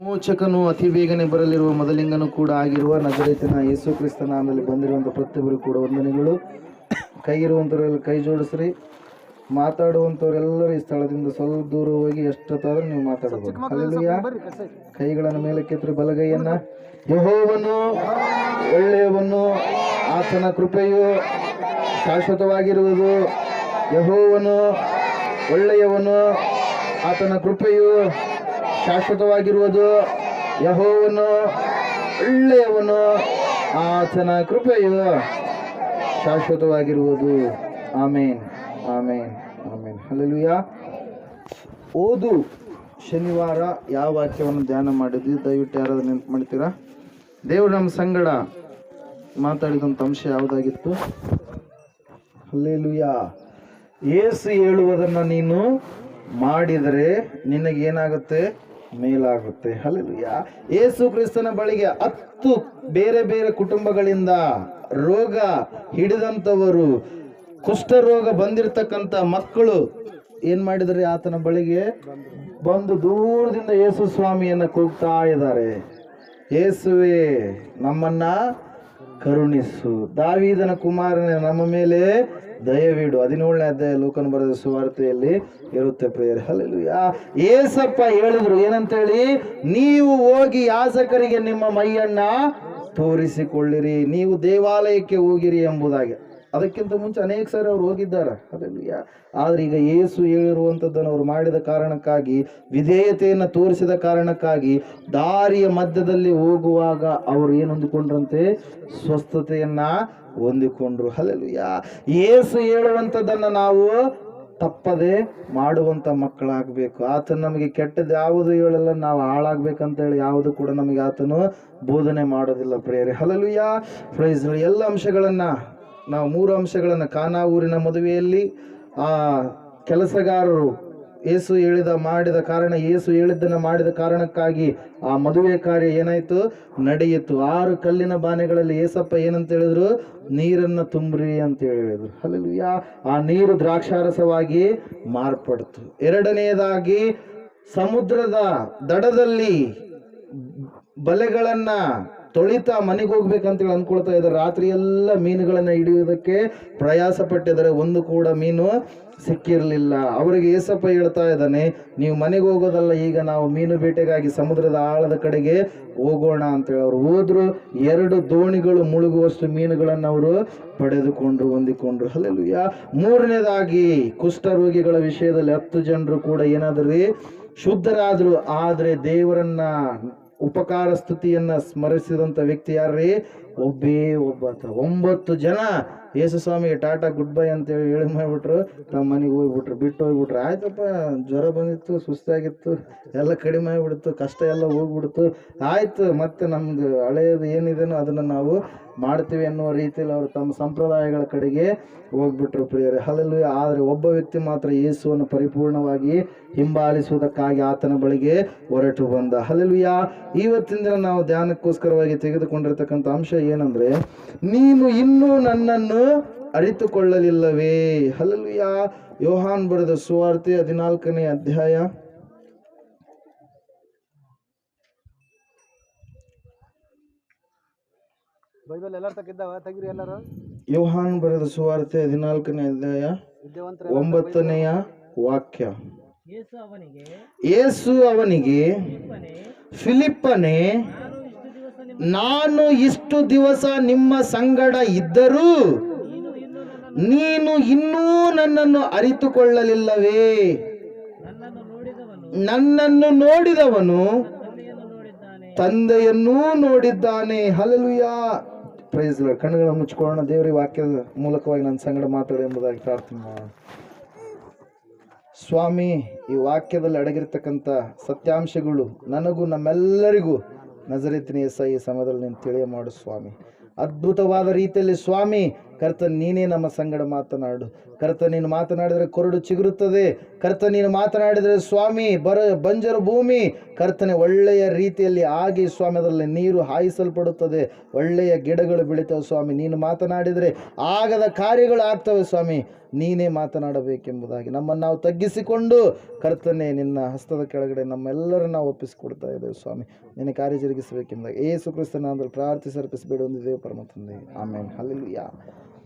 ಮೋಚಕನು ಅತಿ ಬೇಗನೆ ಬರಲಿರುವ ಮೊದಲಿಂಗನು ಕೂಡ ಆಗಿರುವ ನಜರೇತಿನ ಯೇಸು ಕ್ರಿಸ್ತ ನಾಮದಲ್ಲಿ ಬಂದಿರುವಂಥ ಪ್ರತಿಯೊಬ್ಬರು ಕೂಡ ವಂದನೆಗಳು. ಕೈ ಇರುವಂಥವರೆಲ್ಲ ಕೈ ಜೋಡಿಸ್ರಿ. ಮಾತಾಡುವಂಥವರೆಲ್ಲರೂ ಈ ಸ್ಥಳದಿಂದ ಸ್ವಲ್ಪ ದೂರ ಹೋಗಿ ಎಷ್ಟೊತ್ತಾದ್ರೂ ನೀವು ಮಾತಾಡಬಹುದು. ಹಲ್ಲೆಲೂಯಾ. ಕೈಗಳನ್ನು ಮೇಲಕ್ಕೆತ್ತಿ ಬಲಗೈಯನ್ನ. ಯೆಹೋವನು ಒಳ್ಳೆಯವನು, ಆತನ ಕೃಪೆಯು ಶಾಶ್ವತವಾಗಿರುವುದು. ಯೆಹೋವನು ಒಳ್ಳೆಯವನು, ಆತನ ಕೃಪೆಯು ಶಾಶ್ವತವಾಗಿರುವುದು. ಯೆಹೋವನು ಒಳ್ಳೆಯವನು, ಆತನ ಕೃಪೆಯು ಶಾಶ್ವತವಾಗಿರುವುದು. ಆಮೇನ್, ಆಮೇನ್, ಆಮೇನ್. ಹಲ್ಲೆಲೂಯಾ. ಓದು ಶನಿವಾರ ಯಾವ ವಾಕ್ಯವನ್ನು ಧ್ಯಾನ ಮಾಡಿದ್ವಿ? ದಯವಿಟ್ಟು ಯಾರಾದ್ರೂ ನೆನಪು ಮಾಡ್ತೀರಾ? ದೇವರು ನಮ್ಮ ಸಂಗಡ ಮಾತಾಡಿದಂಥ ಅಂಶ ಯಾವುದಾಗಿತ್ತು? ಹಲ್ಲೆಲೂಯಾ. ಯೇಸು ಹೇಳುವುದನ್ನು ನೀನು ಮಾಡಿದರೆ ನಿನಗೇನಾಗುತ್ತೆ? ಮೇಲಾಗುತ್ತೆ. ಹಲ್ಲೆಲೂಯಾ. ಯೇಸು ಕ್ರಿಸ್ತನ ಬಳಿಗೆ 10 ಬೇರೆ ಬೇರೆ ಕುಟುಂಬಗಳಿಂದ ರೋಗ ಹಿಡಿದಂಥವರು, ಕುಷ್ಠರೋಗ ಬಂದಿರತಕ್ಕಂಥ ಮಕ್ಕಳು ಏನ್ ಮಾಡಿದರೆ ಆತನ ಬಳಿಗೆ ಬಂದು ದೂರದಿಂದ ಯೇಸು ಸ್ವಾಮಿಯನ್ನ ಕೂಗ್ತಾ ಇದ್ದಾರೆ. ಯೇಸುವೆ ನಮ್ಮನ್ನ ಕರುಣಿಸು, ದಾವೀದನ ಕುಮಾರನೇ ನಮ್ಮ ಮೇಲೆ ದಯವಿಡು. 17ನೇ ಅಧ್ಯಾಯ ಲೂಕನ ಬರೆದ ಸುವಾರ್ತೆಯಲ್ಲಿ ಇರುತ್ತೆ ಪ್ರೇಯರ್. ಹಲ್ಲೆಲೂಯಾ. ಏಸಪ್ಪ ಹೇಳಿದ್ರು ಏನಂತೇಳಿ? ನೀವು ಹೋಗಿ ಯಾಜಕರಿಗೆ ನಿಮ್ಮ ಮೈಯನ್ನ ತೋರಿಸಿಕೊಳ್ಳಿರಿ, ನೀವು ದೇವಾಲಯಕ್ಕೆ ಹೋಗಿರಿ ಎಂಬುದಾಗಿ. ಅದಕ್ಕಿಂತ ಮುಂಚೆ ಅನೇಕ ಸಾರಿ ಅವ್ರು ಹೋಗಿದ್ದಾರೆ. ಹಲ್ಲೆಲೂಯಾ. ಆದ್ರೆ ಈಗ ಯೇಸು ಹೇಳಿರುವಂಥದ್ದನ್ನು ಅವ್ರು ಮಾಡಿದ ಕಾರಣಕ್ಕಾಗಿ, ವಿಧೇಯತೆಯನ್ನು ತೋರಿಸಿದ ಕಾರಣಕ್ಕಾಗಿ, ದಾರಿಯ ಮಧ್ಯದಲ್ಲಿ ಹೋಗುವಾಗ ಅವರು ಏನು ಹೊಂದಿಕೊಂಡ್ರಂತೆ? ಸ್ವಸ್ಥತೆಯನ್ನ ಹೊಂದಿಕೊಂಡ್ರು. ಹಲ್ಲೆಲೂಯಾ. ಯೇಸು ಹೇಳುವಂಥದ್ದನ್ನು ನಾವು ತಪ್ಪದೆ ಮಾಡುವಂಥ ಮಕ್ಕಳಾಗಬೇಕು. ಆತನು ನಮಗೆ ಕೆಟ್ಟದ್ದು ಯಾವುದು ಹೇಳಲ್ಲ, ನಾವು ಹಾಳಾಗ್ಬೇಕಂತೇಳಿ ಯಾವುದು ಕೂಡ ನಮಗೆ ಆತನು ಬೋಧನೆ ಮಾಡೋದಿಲ್ಲ ಪ್ರೇಯರೆ. ಹಲ್ಲೆಲೂಯಾ. ಪ್ರೈಸ್. ಎಲ್ಲ ಅಂಶಗಳನ್ನ ನಾವು 3 ಅಂಶಗಳನ್ನು, ಕಾನಾ ಊರಿನ ಮದುವೆಯಲ್ಲಿ ಆ ಕೆಲಸಗಾರರು ಯೇಸು ಮಾಡಿದ ಕಾರಣ, ಯೇಸು ಹೇಳಿದ್ದನ್ನು ಮಾಡಿದ ಕಾರಣಕ್ಕಾಗಿ ಆ ಮದುವೆ ಕಾರ್ಯ ಏನಾಯ್ತು? ನಡೆಯಿತು. 6 ಕಲ್ಲಿನ ಬಾನೆಗಳಲ್ಲಿ ಏಸಪ್ಪ ಏನಂತ ಹೇಳಿದ್ರು? ನೀರನ್ನ ತುಂಬ್ರಿ ಅಂತ ಹೇಳಿದ್ರು. ಹಲ್ಲೆಲೂಯಾ. ಆ ನೀರು ದ್ರಾಕ್ಷಾರಸವಾಗಿ ಮಾರ್ಪಡ್ತು. 2ನೇದಾಗಿ ಸಮುದ್ರದ ದಡದಲ್ಲಿ ಬಲೆಗಳನ್ನ ತೊಳಿತಾ ಮನೆಗೆ ಹೋಗ್ಬೇಕಂತೇಳಿ ಅನ್ಕೊಳ್ತಾ ಇದ್ದಾರೆ. ರಾತ್ರಿ ಎಲ್ಲ ಮೀನುಗಳನ್ನ ಹಿಡಿಯುವುದಕ್ಕೆ ಪ್ರಯಾಸ ಪಟ್ಟಿದ್ದಾರೆ, ಒಂದು ಕೂಡ ಮೀನು ಸಿಕ್ಕಿರಲಿಲ್ಲ. ಅವರಿಗೆ ಏಸಪ್ಪ ಹೇಳ್ತಾ ಇದ್ದಾನೆ, ನೀವು ಮನೆಗೆ ಹೋಗೋದಲ್ಲ, ಈಗ ನಾವು ಮೀನು ಬೇಟೆಗಾಗಿ ಸಮುದ್ರದ ಆಳದ ಕಡೆಗೆ ಹೋಗೋಣ ಅಂತೇಳಿ ಅವ್ರು ಹೋದ್ರು. 2 ದೋಣಿಗಳು ಮುಳುಗುವಷ್ಟು ಮೀನುಗಳನ್ನು ಅವರು ಪಡೆದುಕೊಂಡ್ರು, ಹೊಂದಿಕೊಂಡ್ರು. ಹಲ್ಲೆಲೂಯಾ. 3ನೇದಾಗಿ ಕುಷ್ಠರೋಗಿಗಳ ವಿಷಯದಲ್ಲಿ 10 ಜನರು ಕೂಡ ಏನಾದ್ರಿ? ಶುದ್ಧರಾದ್ರು. ಆದ್ರೆ ದೇವರನ್ನ ಉಪಕಾರ ಸ್ತುತಿಯನ್ನ ಸ್ಮರಿಸಿದಂಥ ವ್ಯಕ್ತಿ ಯಾರ್ರೀ? ಒಬ್ಬ 9 ಜನ ಯೇಸು ಸ್ವಾಮಿಗೆ ಟಾಟಾ ಗುಡ್ ಬೈ ಅಂತೇಳಿ ಹೇಳಿ ಮಾಡಿಬಿಟ್ರು, ತಮ್ಮ ಮನೆಗೆ ಹೋಗ್ಬಿಟ್ರು, ಬಿಟ್ಟು ಹೋಗ್ಬಿಟ್ರು. ಆಯ್ತಪ್ಪ, ಜ್ವರ ಬಂದಿತ್ತು, ಸುಸ್ತಾಗಿತ್ತು, ಎಲ್ಲ ಕಡಿಮೆ ಆಗಿಬಿಡ್ತು, ಕಷ್ಟ ಎಲ್ಲ ಹೋಗ್ಬಿಡ್ತು, ಆಯ್ತು ಮತ್ತೆ ನಮ್ದು ಹಳೆಯದು ಏನಿದೆನೋ ಅದನ್ನು ನಾವು ಮಾಡ್ತೀವಿ ಅನ್ನುವ ರೀತಿಯಲ್ಲಿ ಅವರು ತಮ್ಮ ಸಂಪ್ರದಾಯಗಳ ಕಡೆಗೆ ಹೋಗ್ಬಿಟ್ರು ಪ್ರಿಯರೇ. ಹಲ್ಲೆಲೂಯಾ. ಆದರೆ ಒಬ್ಬ ವ್ಯಕ್ತಿ ಮಾತ್ರ ಯೇಸುವನ್ನು ಪರಿಪೂರ್ಣವಾಗಿ ಹಿಂಬಾಲಿಸುವುದಕ್ಕಾಗಿ ಆತನ ಬಳಿಗೆ ಹೊರಟು ಬಂದ. ಹಲ್ಲೆಲೂಯಾ. ಇವತ್ತಿನ ದಿನ ನಾವು ಧ್ಯಾನಕ್ಕೋಸ್ಕರವಾಗಿ ತೆಗೆದುಕೊಂಡಿರ್ತಕ್ಕಂಥ ಅಂಶ ಏನಂದ್ರೆ, ನೀನು ಇನ್ನೂ ನನ್ನನ್ನು ಅರಿತುಕೊಳ್ಳಲಿಲ್ಲವೇ? ಹಲ್ಲೆಲೂಯಾ. ಯೋಹಾನ್ ಬರೆದ ಸುವಾರ್ತೆ 14ನೇ ಅಧ್ಯಾಯ ಯೋಹಾನ್ ಬರೆದ ಸುವಾರ್ತೆ 14ನೇ ಅಧ್ಯಾಯ 9ನೆಯ ವಾಕ್ಯ. ಯೇಸು ಅವನಿಗೆ, ಫಿಲಿಪ್ಪನೇ, ನಾನು ಇಷ್ಟು ದಿವಸ ನಿಮ್ಮ ಸಂಗಡ ಇದ್ದರೂ ನೀನು ಇನ್ನೂ ನನ್ನನ್ನು ಅರಿತುಕೊಳ್ಳಲಿಲ್ಲವೇ? ನನ್ನನ್ನು ನೋಡಿದವನು ತಂದೆಯನ್ನೂ ನೋಡಿದ್ದಾನೆ. ಹಲ್ಲೆಲೂಯಾ. Praise lord. ಕಣ್ಣುಗಳನ್ನು ಮುಚ್ಕೊಳ್ಳೋಣ. ದೇವರ ವಾಕ್ಯದ ಮೂಲಕವಾಗಿ ನನ್ನ ಸಂಗಡ ಮಾತಾಡಿ ಎಂಬುದಾಗಿ ಪ್ರಾರ್ಥನೆ ಮಾಡೋಣ. ಸ್ವಾಮಿ, ಈ ವಾಕ್ಯದಲ್ಲಿ ಅಡಗಿರ್ತಕ್ಕಂಥ ಸತ್ಯಾಂಶಗಳು ನನಗೂ ನಮ್ಮೆಲ್ಲರಿಗೂ ನಜರೇತಿನ ಯೇಸು ಈ ಸಮಯದಲ್ಲಿ ನೀನು ತಿಳಿಯ ಮಾಡು ಸ್ವಾಮಿ. ಅದ್ಭುತವಾದ ರೀತಿಯಲ್ಲಿ ಸ್ವಾಮಿ ಕರ್ತ ನೀನೇ ನಮ್ಮ ಸಂಗಡ ಮಾತನಾಡು. ಕರ್ತ ನೀನು ಮಾತನಾಡಿದರೆ ಕೊರಡು ಚಿಗುರುತ್ತದೆ. ಕರ್ತ ನೀನು ಮಾತನಾಡಿದರೆ ಸ್ವಾಮಿ ಬಂಜರು ಭೂಮಿ ಕರ್ತನೆ ಒಳ್ಳೆಯ ರೀತಿಯಲ್ಲಿ ಆಗಿ ಸ್ವಾಮಿ ಅದರಲ್ಲಿ ನೀರು ಹಾಯಿಸಲ್ಪಡುತ್ತದೆ, ಒಳ್ಳೆಯ ಗಿಡಗಳು ಬೆಳಿತವೆ ಸ್ವಾಮಿ. ನೀನು ಮಾತನಾಡಿದರೆ ಆಗದ ಕಾರ್ಯಗಳು ಆಗ್ತವೆ ಸ್ವಾಮಿ. ನೀನೇ ಮಾತನಾಡಬೇಕೆಂಬುದಾಗಿ ನಮ್ಮನ್ನು ನಾವು ತಗ್ಗಿಸಿಕೊಂಡು ಕರ್ತನೆ ನಿನ್ನ ಹಸ್ತದ ಕೆಳಗಡೆ ನಮ್ಮೆಲ್ಲರನ್ನು ನಾವು ಒಪ್ಪಿಸಿಕೊಡ್ತಾ ಇದ್ದೇವೆ ಸ್ವಾಮಿ. ನಿನ್ನ ಕಾರ್ಯ ಜರುಗಿಸಬೇಕೆಂಬುದಾಗಿ ಯೇಸು ಕ್ರಿಸ್ತನ ಅಂದರೆ ಪ್ರಾರ್ಥಿಸಿ ಅರ್ಪಿಸಬೇಡ ಹೊಂದಿದ್ದೇವೆ ಪರಮ ತಂದೆ. ಆಮೇನ್. ಹಲ್ಲೆಲೂಯಾ.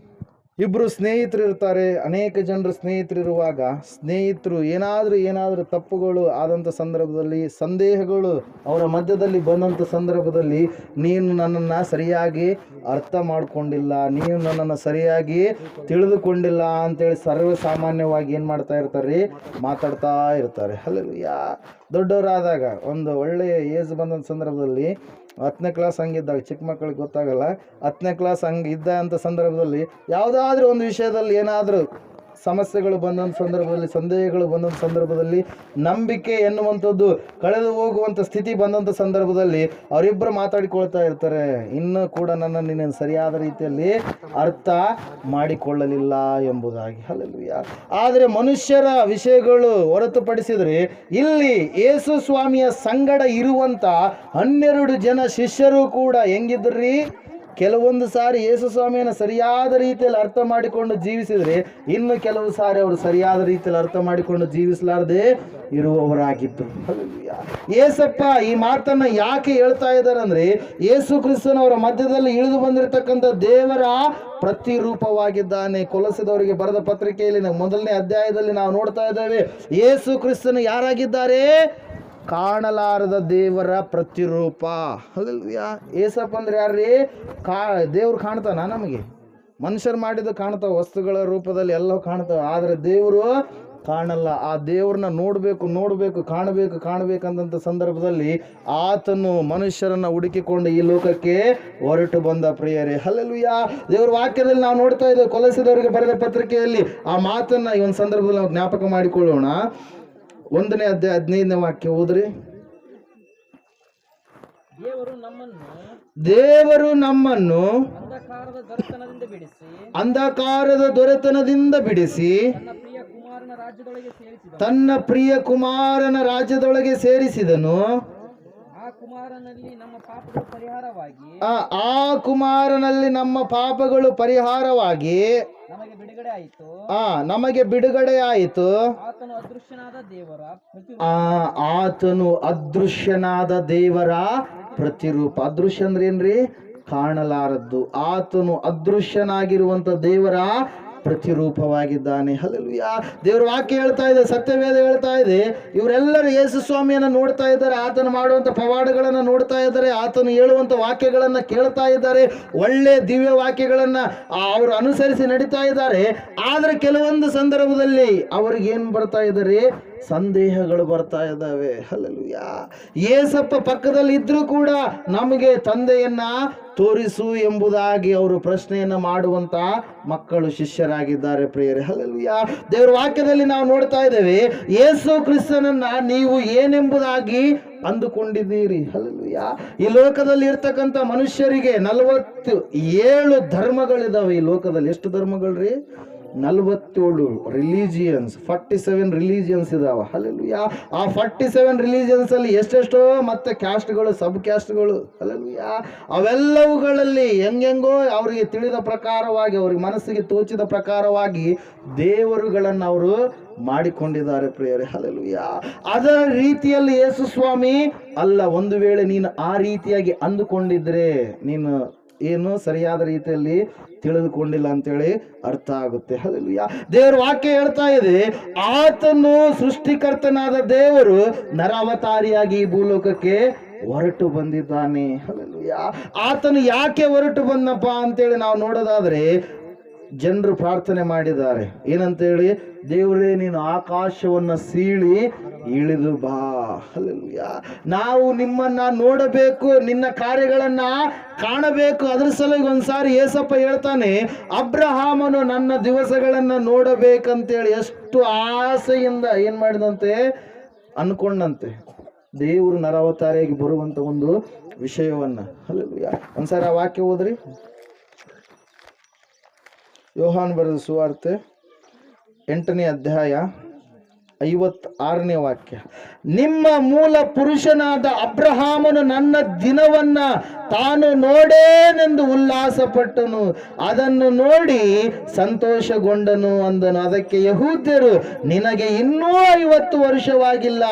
ಇಬ್ಬರು ಸ್ನೇಹಿತರು ಇರ್ತಾರೆ. ಅನೇಕ ಜನರು ಸ್ನೇಹಿತರಿರುವಾಗ ಸ್ನೇಹಿತರು ಏನಾದರೂ ತಪ್ಪುಗಳು ಆದಂಥ ಸಂದರ್ಭದಲ್ಲಿ, ಸಂದೇಹಗಳು ಅವರ ಮಧ್ಯದಲ್ಲಿ ಬಂದಂಥ ಸಂದರ್ಭದಲ್ಲಿ, ನೀನು ನನ್ನನ್ನು ಸರಿಯಾಗಿ ಅರ್ಥ ಮಾಡಿಕೊಂಡಿಲ್ಲ, ನೀನು ನನ್ನನ್ನು ಸರಿಯಾಗಿ ತಿಳಿದುಕೊಂಡಿಲ್ಲ ಅಂತೇಳಿ ಸರ್ವಸಾಮಾನ್ಯವಾಗಿ ಏನು ಮಾಡ್ತಾ ಇರ್ತಾರೆ, ಮಾತಾಡ್ತಾ ಇರ್ತಾರೆ. ಹಲ್ಲೆಲೂಯಾ. ದೊಡ್ಡವರಾದಾಗ ಒಂದು ಒಳ್ಳೆಯ ಏಜ್ ಬಂದಂಥ ಸಂದರ್ಭದಲ್ಲಿ 10ನೇ ಕ್ಲಾಸ್ ಹಂಗಿದ್ದಾಗ, ಚಿಕ್ಕ ಮಕ್ಕಳಿಗೆ ಗೊತ್ತಾಗಲ್ಲ, 10ನೇ ಕ್ಲಾಸ್ ಇದ್ದ ಅಂಥ ಸಂದರ್ಭದಲ್ಲಿ ಯಾವುದಾದ್ರೂ ಒಂದು ವಿಷಯದಲ್ಲಿ ಏನಾದರೂ ಸಮಸ್ಯೆಗಳು ಬಂದಂಥ ಸಂದರ್ಭದಲ್ಲಿ, ಸಂದೇಹಗಳು ಬಂದಂಥ ಸಂದರ್ಭದಲ್ಲಿ, ನಂಬಿಕೆ ಎನ್ನುವಂಥದ್ದು ಕಳೆದು ಹೋಗುವಂಥ ಸ್ಥಿತಿ ಬಂದಂಥ ಸಂದರ್ಭದಲ್ಲಿ ಅವರಿಬ್ಬರು ಮಾತಾಡಿಕೊಳ್ತಾ ಇರ್ತಾರೆ, ಇನ್ನೂ ಕೂಡ ನೀನು ಸರಿಯಾದ ರೀತಿಯಲ್ಲಿ ಅರ್ಥ ಮಾಡಿಕೊಳ್ಳಲಿಲ್ಲ ಎಂಬುದಾಗಿ. ಹಲ್ಲೆಲೂಯಾ. ಆದರೆ ಮನುಷ್ಯರ ವಿಷಯಗಳು ಹೊರತುಪಡಿಸಿದರೆ ಇಲ್ಲಿ ಯೇಸು ಸ್ವಾಮಿಯ ಸಂಗಡ ಇರುವಂಥ 12 ಜನ ಶಿಷ್ಯರು ಕೂಡ ಹೆಂಗಿದ್ರಿ, ಕೆಲವೊಂದು ಸಾರಿ ಯೇಸು ಸ್ವಾಮಿಯನ್ನು ಸರಿಯಾದ ರೀತಿಯಲ್ಲಿ ಅರ್ಥ ಮಾಡಿಕೊಂಡು ಜೀವಿಸಿದರೆ, ಇನ್ನು ಕೆಲವು ಸಾರಿ ಅವರು ಸರಿಯಾದ ರೀತಿಯಲ್ಲಿ ಅರ್ಥ ಮಾಡಿಕೊಂಡು ಜೀವಿಸಲಾರದೆ ಇರುವವರಾಗಿದ್ದರು. ಯೇಸಪ್ಪ ಈ ಮಾತನ್ನು ಯಾಕೆ ಹೇಳ್ತಾ ಇದ್ದಾರೆ ಅಂದರೆ, ಯೇಸು ಕ್ರಿಸ್ತನವರ ಮಧ್ಯದಲ್ಲಿ ಇಳಿದು ಬಂದಿರತಕ್ಕಂಥ ದೇವರ ಪ್ರತಿರೂಪವಾಗಿದ್ದಾನೆ. ಕೊಲೊಸ್ಸೆದವರಿಗೆ ಬರೆದ ಪತ್ರಿಕೆಯಲ್ಲಿ 1ನೇ ಅಧ್ಯಾಯದಲ್ಲಿ ನಾವು ನೋಡ್ತಾ ಇದ್ದೇವೆ, ಯೇಸು ಕ್ರಿಸ್ತನು ಯಾರಾಗಿದ್ದಾರೆ, ಕಾಣಲಾರದ ದೇವರ ಪ್ರತಿರೂಪ. ಹಲ್ಲೆಲೂಯಾ. ಏಸಪ್ಪ ಅಂದ್ರೆ ಯಾರ್ರೀ, ದೇವ್ರು ಕಾಣ್ತಾನ ನಮಗೆ, ಮನುಷ್ಯರು ಮಾಡಿದ್ದು ಕಾಣ್ತಾವ, ವಸ್ತುಗಳ ರೂಪದಲ್ಲಿ ಎಲ್ಲವೂ ಕಾಣ್ತಾವೆ, ಆದರೆ ದೇವರು ಕಾಣಲ್ಲ. ಆ ದೇವ್ರನ್ನ ನೋಡಬೇಕು ಕಾಣಬೇಕಂದಂಥ ಸಂದರ್ಭದಲ್ಲಿ ಆತನು ಮನುಷ್ಯರನ್ನ ಹುಡುಕಿಕೊಂಡು ಈ ಲೋಕಕ್ಕೆ ಹೊರಟು ಬಂದ ಪ್ರಿಯರೇ. ಹಲ್ಲೆಲೂಯಾ. ದೇವ್ರ ವಾಕ್ಯದಲ್ಲಿ ನಾವು ನೋಡ್ತಾ ಇದ್ದೇವೆ, ಕೊಲೊಸ್ಸೆದವರಿಗೆ ಬರೆದ ಪತ್ರಿಕೆಯಲ್ಲಿ ಆ ಮಾತನ್ನ ಈ ಒಂದು ಸಂದರ್ಭದಲ್ಲಿ ನಾವು ಜ್ಞಾಪಕ ಮಾಡಿಕೊಳ್ಳೋಣ. 1ನೇ ಅಧ್ಯಾಯ 15ನೇ ವಾಕ್ಯ ಓದ್ರಿ. ದೇವರು ನಮ್ಮನ್ನು ಅಂಧಕಾರದ ದೊರೆತನದಿಂದ ಬಿಡಿಸಿ ತನ್ನ ಪ್ರಿಯ ಕುಮಾರನ ರಾಜ್ಯದೊಳಗೆ ಸೇರಿಸಿದನು. ಆ ಕುಮಾರನಲ್ಲಿ ನಮ್ಮ ಪಾಪಗಳು ಪರಿಹಾರವಾಗಿ ನಮಗೆ ಬಿಡುಗಡೆ ಆಯಿತು. ಆತನು ಅದೃಶ್ಯನಾದ ದೇವರ ಪ್ರತಿರೂಪ. ಅದೃಶ್ಯ ಅಂದ್ರೆ ಏನ್ರಿ, ಕಾಣಲಾರದ್ದು. ಆತನು ಅದೃಶ್ಯನಾಗಿರುವಂತ ದೇವರ ಪ್ರತಿರೂಪವಾಗಿದ್ದಾನೆ. ಹಲ್ಲೆಲೂಯಾ. ದೇವರ ವಾಕ್ಯ ಹೇಳ್ತಾ ಇದೆ, ಸತ್ಯವೇದ ಹೇಳ್ತಾ ಇದೆ, ಇವರೆಲ್ಲರೂ ಯೇಸು ಸ್ವಾಮಿಯನ್ನು ನೋಡ್ತಾ ಇದ್ದಾರೆ, ಆತನು ಮಾಡುವಂತ ಪವಾಡಗಳನ್ನು ನೋಡ್ತಾ ಇದ್ದಾರೆ, ಆತನು ಹೇಳುವಂತ ವಾಕ್ಯಗಳನ್ನ ಕೇಳ್ತಾ ಇದ್ದಾರೆ, ಒಳ್ಳೆ ದಿವ್ಯ ವಾಕ್ಯಗಳನ್ನ ಅವರು ಅನುಸರಿಸಿ ನಡೀತಾ ಇದ್ದಾರೆ. ಆದ್ರೆ ಕೆಲವೊಂದು ಸಂದರ್ಭದಲ್ಲಿ ಅವ್ರಿಗೆ ಏನ್ ಬರ್ತಾ ಇದ್ದಾರೆ, ಸಂದೇಹಗಳು ಬರ್ತಾ ಇದ್ದಾವೆ. ಹಲ್ಲೆಲೂಯಾ. ಯೇಸಪ್ಪ ಪಕ್ಕದಲ್ಲಿ ಇದ್ರೂ ಕೂಡ ನಮಗೆ ತಂದೆಯನ್ನ ತೋರಿಸು ಎಂಬುದಾಗಿ ಅವರು ಪ್ರಶ್ನೆಯನ್ನ ಮಾಡುವಂತ ಮಕ್ಕಳು ಶಿಷ್ಯರಾಗಿದ್ದಾರೆ ಪ್ರಿಯರೇ. ಹಲ್ಲೆಲೂಯಾ. ದೇವರ ವಾಕ್ಯದಲ್ಲಿ ನಾವು ನೋಡ್ತಾ ಇದ್ದೇವೆ, ಯೇಸು ಕ್ರಿಸ್ತನನ್ನ ನೀವು ಏನೆಂಬುದಾಗಿ ಅಂದುಕೊಂಡಿದ್ದೀರಿ. ಹಲ್ಲೆಲೂಯಾ. ಈ ಲೋಕದಲ್ಲಿ ಇರ್ತಕ್ಕಂಥ ಮನುಷ್ಯರಿಗೆ 47 ಧರ್ಮಗಳಿದಾವೆ. ಈ ಲೋಕದಲ್ಲಿ ಎಷ್ಟು ಧರ್ಮಗಳ್ರಿ, 47 ರಿಲಿಜಿಯನ್ಸ್, 47 ರಿಲಿಜಿಯನ್ಸ್ ಇದಾವ. ಹಲ್ಲೆಲೂಯಾ. ಆ 47 ರಿಲಿಜಿಯನ್ಸ್ ಅಲ್ಲಿ ಎಷ್ಟೆಷ್ಟೋ ಮತ್ತೆ ಕ್ಯಾಸ್ಟ್ಗಳು, ಸಬ್ ಕ್ಯಾಸ್ಟ್ಗಳು. ಹಲ್ಲೆಲೂಯಾ. ಅವೆಲ್ಲವುಗಳಲ್ಲಿ ಹೆಂಗೆಂಗೋ ಅವರಿಗೆ ತಿಳಿದ ಪ್ರಕಾರವಾಗಿ, ಅವ್ರಿಗೆ ಮನಸ್ಸಿಗೆ ತೋಚಿದ ಪ್ರಕಾರವಾಗಿ ದೇವರುಗಳನ್ನು ಅವರು ಮಾಡಿಕೊಂಡಿದ್ದಾರೆ ಪ್ರಿಯರೇ. ಹಲ್ಲೆಲೂಯಾ. ಅದರ ರೀತಿಯಲ್ಲಿ ಯೇಸು ಸ್ವಾಮಿ ಅಲ್ಲ. ಒಂದು ವೇಳೆ ನೀನು ಆ ರೀತಿಯಾಗಿ ಅಂದುಕೊಂಡಿದ್ರೆ ನೀನು ಏನು ಸರಿಯಾದ ರೀತಿಯಲ್ಲಿ ತಿಳಿದುಕೊಂಡಿಲ್ಲ ಅಂತೇಳಿ ಅರ್ಥ ಆಗುತ್ತೆ. ಹಲ್ಲೆಲೂಯಾ. ದೇವರ ವಾಕ್ಯ ಹೇಳ್ತಾ ಇದೆ, ಆತನು ಸೃಷ್ಟಿಕರ್ತನಾದ ದೇವರು ನರಾವತಾರಿಯಾಗಿ ಈ ಭೂಲೋಕಕ್ಕೆ ಹೊರಟು ಬಂದಿದ್ದಾನೆ. ಹಲ್ಲೆಲೂಯಾ. ಆತನು ಯಾಕೆ ಹೊರಟು ಬಂದಪ್ಪ ಅಂತೇಳಿ ನಾವು ನೋಡೋದಾದ್ರೆ, ಜನರು ಪ್ರಾರ್ಥನೆ ಮಾಡಿದ್ದಾರೆ ಏನಂತೇಳಿ, ದೇವರೇ ನೀನು ಆಕಾಶವನ್ನ ಸೀಳಿ ಇಳಿದು ಬಾ. ಹಲ್ಲೆಲೂಯಾ. ನಾವು ನಿಮ್ಮನ್ನ ನೋಡಬೇಕು, ನಿನ್ನ ಕಾರ್ಯಗಳನ್ನ ಕಾಣಬೇಕು. ಅದ್ರ ಸಲುವಾಗಿ ಒಂದ್ಸಾರಿ ಏಸಪ್ಪ ಹೇಳ್ತಾನೆ, ಅಬ್ರಹಾಮನು ನನ್ನ ದಿವಸಗಳನ್ನ ನೋಡಬೇಕಂತೇಳಿ ಎಷ್ಟು ಆಸೆಯಿಂದ ಏನ್ ಮಾಡಿದಂತೆ, ಅನ್ಕೊಂಡಂತೆ ದೇವರು ನರಾವತಾರಿಯಾಗಿ ಬರುವಂತ ಒಂದು ವಿಷಯವನ್ನ. ಹಲ್ಲೆಲೂಯಾ. ಒಂದ್ಸಾರಿ ಆ ವಾಕ್ಯ ಓದ್ರಿ. ಯೋಹಾನ್ ಬರೆದ ಸುವಾರ್ತೆ 8ನೇ ಅಧ್ಯಾಯ 56ನೇ ವಾಕ್ಯ. ನಿಮ್ಮ ಮೂಲ ಪುರುಷನಾದ ಅಬ್ರಹಾಮನು ನನ್ನ ದಿನವನ್ನ ತಾನು ನೋಡೇನೆಂದು ಉಲ್ಲಾಸಪಟ್ಟನು, ಅದನ್ನು ನೋಡಿ ಸಂತೋಷಗೊಂಡನು ಅಂದನು. ಅದಕ್ಕೆ ಯಹೂದ್ಯರು, ನಿನಗೆ ಇನ್ನೂ 50 ವರ್ಷವಾಗಿಲ್ಲ,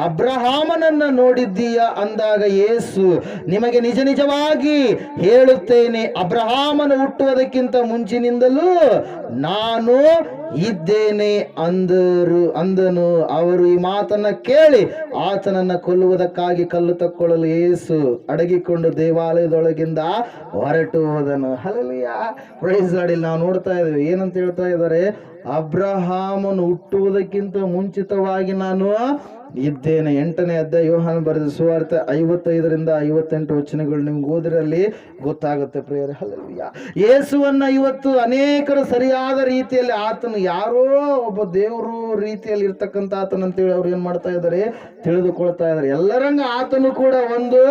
ಅಬ್ರಹಾಮನನ್ನ ನೋಡಿದ್ದೀಯ ಅಂದಾಗ ಯೇಸು, ನಿಮಗೆ ನಿಜ ನಿಜವಾಗಿ ಹೇಳುತ್ತೇನೆ, ಅಬ್ರಹಾಮನು ಹುಟ್ಟುವುದಕ್ಕಿಂತ ಮುಂಚಿನಿಂದಲೂ ನಾನು ಇದ್ದೇನೆ ಅಂದನು. ಅವರು ಈ ಮಾತನ್ನ ಕೇಳಿ ಆತನನ್ನ ಕೊಲ್ಲುವುದಕ್ಕಾಗಿ ಕಲ್ಲು ತಕ್ಕೊಳ್ಳಲು ಯೇಸು ಅಡಗಿಕೊಂಡು ದೇವಾಲಯದೊಳಗಿಂದ ಹೊರಟು ಹೋದನು. Hallelujah, praise lord. ಇಲ್ಲಿ ನಾವು ನೋಡ್ತಾ ಇದ್ದೇವೆ, ಏನಂತ ಹೇಳ್ತಾ ಇದ್ದಾರೆ? ಅಬ್ರಹಾಮನು ಹುಟ್ಟುವುದಕ್ಕಿಂತ ಮುಂಚಿತವಾಗಿ ನಾನು ಇದ್ದೇನೆ. 8ನೇ ಅಧ್ಯಾಯ ಯೋಹಾನ ಬರೆದ ಸುವಾರ್ತೆ 55ರಿಂದ 58 ವಚನಗಳು ನಿಮ್ಗೆ ಓದಿರಲ್ಲಿ ಗೊತ್ತಾಗುತ್ತೆ ಪ್ರಿಯರೇ. ಹಲ್ಲೆಲೂಯಾ. ಯೇಸುವನ್ನ ಇವತ್ತು ಅನೇಕರು ಸರಿಯಾದ ರೀತಿಯಲ್ಲಿ ಆತನು ಯಾರೋ ಒಬ್ಬ ದೇವರು ರೀತಿಯಲ್ಲಿ ಇರ್ತಕ್ಕಂಥ ಆತನ ಅಂತೇಳಿ ಅವ್ರು ಏನ್ ಮಾಡ್ತಾ ಇದ್ದಾರೆ? ತಿಳಿದುಕೊಳ್ತಾ ಇದ್ದಾರೆ. ಎಲ್ಲರಂಗ ಆತನು ಕೂಡ ಒಂದು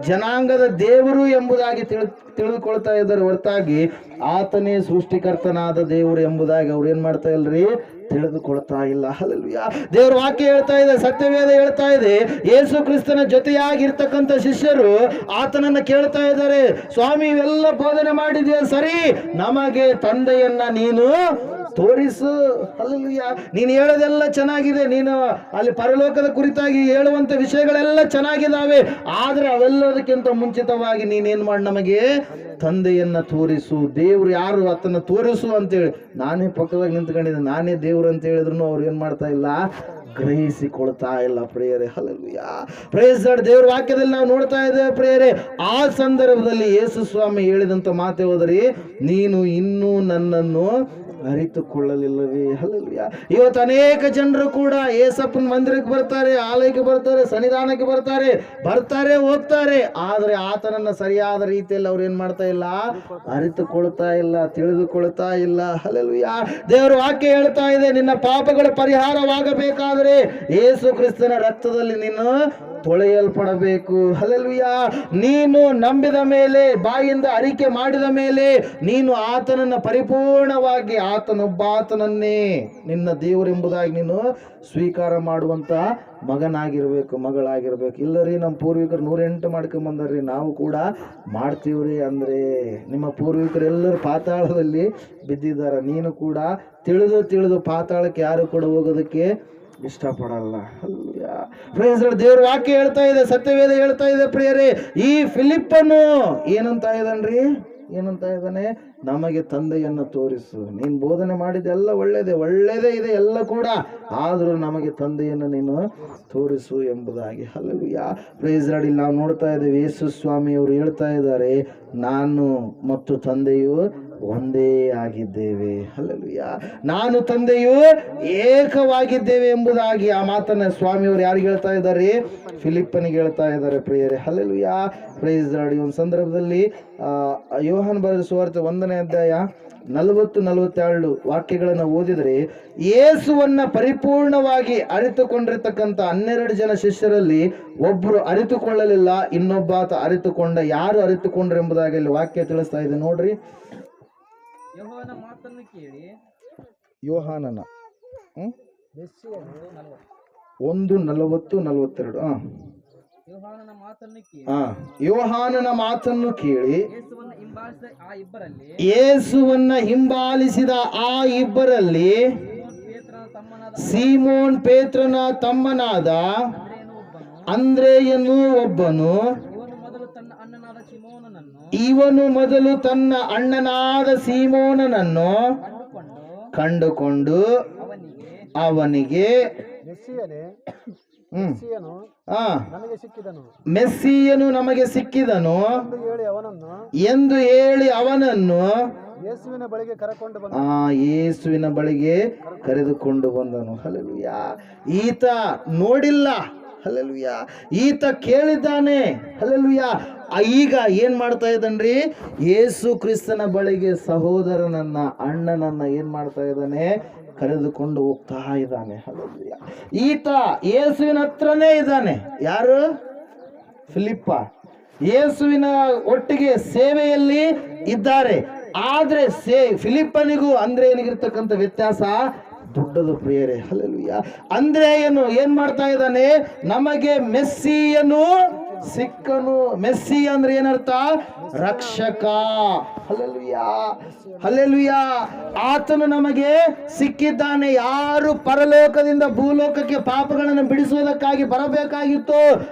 ಜನಾಂಗದ ದೇವರು ಎಂಬುದಾಗಿ ತಿಳಿದುಕೊಳ್ತಾ ಇದ್ದಾರೆ ಹೊರತಾಗಿ ಆತನೇ ಸೃಷ್ಟಿಕರ್ತನಾದ ದೇವರು ಎಂಬುದಾಗಿ ಅವ್ರು ಏನ್ ಮಾಡ್ತಾ ಇಲ್ರಿ? ತಿಳಿದುಕೊಳ್ತಾ ಇಲ್ಲ. ಹಲ್ಲೆಲೂಯಾ. ದೇವರ ವಾಕ್ಯ ಹೇಳ್ತಾ ಇದೆ, ಸತ್ಯವೇದ ಹೇಳ್ತಾ ಇದೆ, ಯೇಸು ಕ್ರಿಸ್ತನ ಜೊತೆಯಾಗಿರ್ತಕ್ಕಂಥ ಶಿಷ್ಯರು ಆತನನ್ನ ಕೇಳ್ತಾ ಇದ್ದಾರೆ, ಸ್ವಾಮಿ ಇವೆಲ್ಲ ಬೋಧನೆ ಮಾಡಿದ್ಯಾ ಸರಿ, ನಮಗೆ ತಂದೆಯನ್ನ ನೀನು ತೋರಿಸು. ಹಲ್ಲೆಲೂಯಾ. ನೀನು ಹೇಳೋದೆಲ್ಲ ಚೆನ್ನಾಗಿದೆ, ನೀನು ಅಲ್ಲಿ ಪರಲೋಕದ ಕುರಿತಾಗಿ ಹೇಳುವಂತ ವಿಷಯಗಳೆಲ್ಲ ಚೆನ್ನಾಗಿದ್ದಾವೆ, ಆದ್ರೆ ಅವೆಲ್ಲದಕ್ಕಿಂತ ಮುಂಚಿತವಾಗಿ ನೀನೇನ್ ಮಾಡಿ ನಮಗೆ ತಂದೆಯನ್ನ ತೋರಿಸು. ದೇವ್ರು ಯಾರು ಆತನ ತೋರಿಸು ಅಂತೇಳಿ ನಾನೇ ಪಕ್ಕದಾಗ ನಿಂತ್ಕೊಂಡಿದ್ದೆ, ನಾನೇ ದೇವ್ರು ಅಂತ ಹೇಳಿದ್ರು ಅವ್ರು ಏನ್ ಮಾಡ್ತಾ ಇಲ್ಲ? ಗ್ರಹಿಸಿಕೊಳ್ತಾ ಇಲ್ಲ ಪ್ರಿಯರೇ. Hallelujah, praise lord. ದೇವ್ರ ವಾಕ್ಯದಲ್ಲಿ ನಾವು ನೋಡ್ತಾ ಇದ್ದೇವೆ ಪ್ರಿಯರೇ, ಆ ಸಂದರ್ಭದಲ್ಲಿ ಯೇಸು ಸ್ವಾಮಿ ಹೇಳಿದಂತ ಮಾತೆ ಹೋದ್ರಿ, ನೀನು ಇನ್ನೂ ನನ್ನನ್ನು ಅರಿತುಕೊಳ್ಳಲಿಲ್ಲವೇ? ಹಲ್ಲೆಲೂಯಾ. ಇವತ್ತು ಅನೇಕ ಜನರು ಕೂಡ ಏಸಪ್ಪನ ಮಂದಿರಕ್ಕೆ ಬರ್ತಾರೆ, ಆಲಯಕ್ಕೆ ಬರ್ತಾರೆ, ಸನ್ನಿಧಾನಕ್ಕೆ ಬರ್ತಾರೆ ಹೋಗ್ತಾರೆ, ಆದ್ರೆ ಆತನನ್ನ ಸರಿಯಾದ ರೀತಿಯಲ್ಲಿ ಅವ್ರು ಏನ್ ಮಾಡ್ತಾ ಇಲ್ಲ? ಅರಿತುಕೊಳ್ತಾ ಇಲ್ಲ, ತಿಳಿದುಕೊಳ್ತಾ ಇಲ್ಲ. ಹಲ್ಲೆಲೂಯಾ. ದೇವರ ವಾಕ್ಯ ಹೇಳ್ತಾ ಇದೆ, ನಿನ್ನ ಪಾಪಗಳ ಪರಿಹಾರವಾಗಬೇಕಾದರೆ ಯೇಸು ಕ್ರಿಸ್ತನ ರಕ್ತದಲ್ಲಿ ನೀನು ತೊಳೆಯಲ್ಪಡಬೇಕು. ಹಲ್ಲೆಲೂಯಾ. ನೀನು ನಂಬಿದ ಮೇಲೆ, ಬಾಯಿಂದ ಅರಿಕೆ ಮಾಡಿದ ಮೇಲೆ, ನೀನು ಆತನನ್ನ ಪರಿಪೂರ್ಣವಾಗಿ ಆತನನ್ನೇ ನಿನ್ನ ದೇವರೆಂಬುದಾಗಿ ನೀನು ಸ್ವೀಕಾರ ಮಾಡುವಂತ ಮಗನಾಗಿರ್ಬೇಕು, ಮಗಳಾಗಿರ್ಬೇಕು. ಇಲ್ಲರಿ ನಮ್ಮ ಪೂರ್ವಿಕರು 108 ಮಾಡ್ಕೊಂಬಂದಾರ್ರಿ, ನಾವು ಕೂಡ ಮಾಡ್ತೀವ್ರಿ ಅಂದ್ರೆ ನಿಮ್ಮ ಪೂರ್ವಿಕರು ಎಲ್ಲರೂ ಪಾತಾಳದಲ್ಲಿ ಬಿದ್ದಿದ್ದಾರೆ. ನೀನು ಕೂಡ ತಿಳಿದು ಪಾತಾಳಕ್ಕೆ ಯಾರು ಕೂಡ ಹೋಗೋದಕ್ಕೆ ಇಷ್ಟಪಡಲ್ಲ. ಪ್ರಿಯರೇ, ದೇವ್ರ ವಾಕ್ಯ ಹೇಳ್ತಾ ಇದೆ, ಸತ್ಯವೇದ ಹೇಳ್ತಾ ಇದೆ ಪ್ರಿಯರೇ, ಈ ಫಿಲಿಪ್ಪನು ಏನಂತ ಇದ್ದಾನೆ? ನಮಗೆ ತಂದೆಯನ್ನು ತೋರಿಸು. ನೀನು ಬೋಧನೆ ಮಾಡಿದೆಲ್ಲ ಒಳ್ಳೇದೇ ಇದೆ ಎಲ್ಲ ಕೂಡ, ಆದರೂ ನಮಗೆ ತಂದೆಯನ್ನು ನೀನು ತೋರಿಸು ಎಂಬುದಾಗಿ. Hallelujah, praise lord. ಇಲ್ಲಿ ನಾವು ನೋಡ್ತಾ ಇದ್ದೇವೆ, ಯೇಸು ಸ್ವಾಮಿ ಅವರು ಹೇಳ್ತಾ ಇದ್ದಾರೆ, ನಾನು ಮತ್ತು ತಂದೆಯು ಒಂದೇ ಆಗಿದ್ದೇವೆ. ಹಲ್ಲೆಲೂಯಾ, ನಾನು ತಂದೆಯು ಏಕವಾಗಿದ್ದೇವೆ ಎಂಬುದಾಗಿ ಆ ಮಾತನ್ನ ಸ್ವಾಮಿಯವರು ಯಾರಿಗೆ ಹೇಳ್ತಾ ಇದ್ದಾರೆ? ಫಿಲಿಪ್ಪನಿಗೆ ಹೇಳ್ತಾ ಇದ್ದಾರೆ ಪ್ರಿಯರೇ. Hallelujah, praise lord. ಈ ಒಂದು ಸಂದರ್ಭದಲ್ಲಿ ಯೋಹಾನ ಬರೆದ ಸುವಾರ್ತೆ 1ನೇ ಅಧ್ಯಾಯ 40-42 ವಾಕ್ಯಗಳನ್ನು ಓದಿದರೆ, ಯೇಸುವನ್ನ ಪರಿಪೂರ್ಣವಾಗಿ ಅರಿತುಕೊಂಡಿರ್ತಕ್ಕಂಥ 12 ಜನ ಶಿಷ್ಯರಲ್ಲಿ ಒಬ್ಬರು ಅರಿತುಕೊಳ್ಳಲಿಲ್ಲ, ಇನ್ನೊಬ್ಬಾತ ಅರಿತುಕೊಂಡ. ಯಾರು ಅರಿತುಕೊಂಡ್ರು ಎಂಬುದಾಗಿ ಇಲ್ಲಿ ವಾಕ್ಯ ತಿಳಿಸ್ತಾ ಇದೆ ನೋಡ್ರಿ. ಯೋಹಾನನ ಮಾತನ್ನು ಕೇಳಿ ಯೋಹಾನನ 1:40-42 ಯೋಹಾನನ ಮಾತನ್ನು ಕೇಳಿ ಯೇಸುವನ್ನ ಹಿಂಬಾಲಿಸಿದ ಆ ಇಬ್ಬರಲ್ಲಿ ಸೀಮೋನ್ ಪೇತ್ರನ ತಮ್ಮನಾದ ಅಂದ್ರೆಯನು ಒಬ್ಬನು. ಇವನು ಮೊದಲು ತನ್ನ ಅಣ್ಣನಾದ ಸೀಮೋನನನ್ನು ಕಂಡುಕೊಂಡು ಅವನಿಗೆ ಮೆಸ್ಸಿಯನು ನಮಗೆ ಸಿಕ್ಕಿದನು ಎಂದು ಹೇಳಿ ಅವನನ್ನು ಯೇಸುವಿನ ಬಳಿಗೆ ಕರೆದುಕೊಂಡು ಬಂದನು. ಹಲ್ಲೆಲೂಯಾ. ಈತ ನೋಡಿಲ್ಲ, ಹಲ್ಲೆಲೂಯಾ, ಈತ ಕೇಳಿದ್ದಾನೆ. ಹಲ್ಲೆಲೂಯಾ. ಈಗ ಏನ್ ಮಾಡ್ತಾ ಇದ್ದಾನ್ರಿ? ಯೇಸು ಕ್ರಿಸ್ತನ ಬಳಿಗೆ ಸಹೋದರನನ್ನ, ಅಣ್ಣನನ್ನ ಏನ್ ಮಾಡ್ತಾ ಇದ್ದಾನೆ? ಕರೆದುಕೊಂಡು ಹೋಗ್ತಾ ಇದ್ದಾನೆ. ಹಲ್ಲೆಲೂಯಾ. ಈತ ಯೇಸುವಿನ ಹತ್ರನೇ ಇದ್ದಾನೆ. ಯಾರು? ಫಿಲಿಪ್ಪ. ಯೇಸುವಿನ ಒಟ್ಟಿಗೆ ಸೇವೆಯಲ್ಲಿ ಇದ್ದಾರೆ. ಆದ್ರೆ ಫಿಲಿಪ್ಪನಿಗೂ ಅಂದ್ರೇಯನಿಗಿರ್ತಕ್ಕಂಥ ವ್ಯತ್ಯಾಸ ದೊಡ್ಡದು ಪ್ರಿಯರೇ. ಹಲ್ಲೆಲೂಯಾ. ಅಂದ್ರೇಯನು ಏನ್ ಮಾಡ್ತಾ ಇದ್ದಾನೆ? ನಮಗೆ ಮೆಸ್ಸಿಯನು ಸಿಕ್ಕನು. ಮೆಸ್ಸಿ ಅಂದ್ರೆ ಏನರ್ಥ? ರಕ್ಷಕ. Hallelujah, hallelujah. ಆತನು ನಮಗೆ ಸಿಕ್ಕಿದ್ದಾನೆ. ಯಾರು ಪರಲೋಕದಿಂದ ಭೂಲೋಕಕ್ಕೆ ಪಾಪಗಳನ್ನು ಬಿಡಿಸುವುದಕ್ಕಾಗಿ ಬರಬೇಕಾಗಿತ್ತು,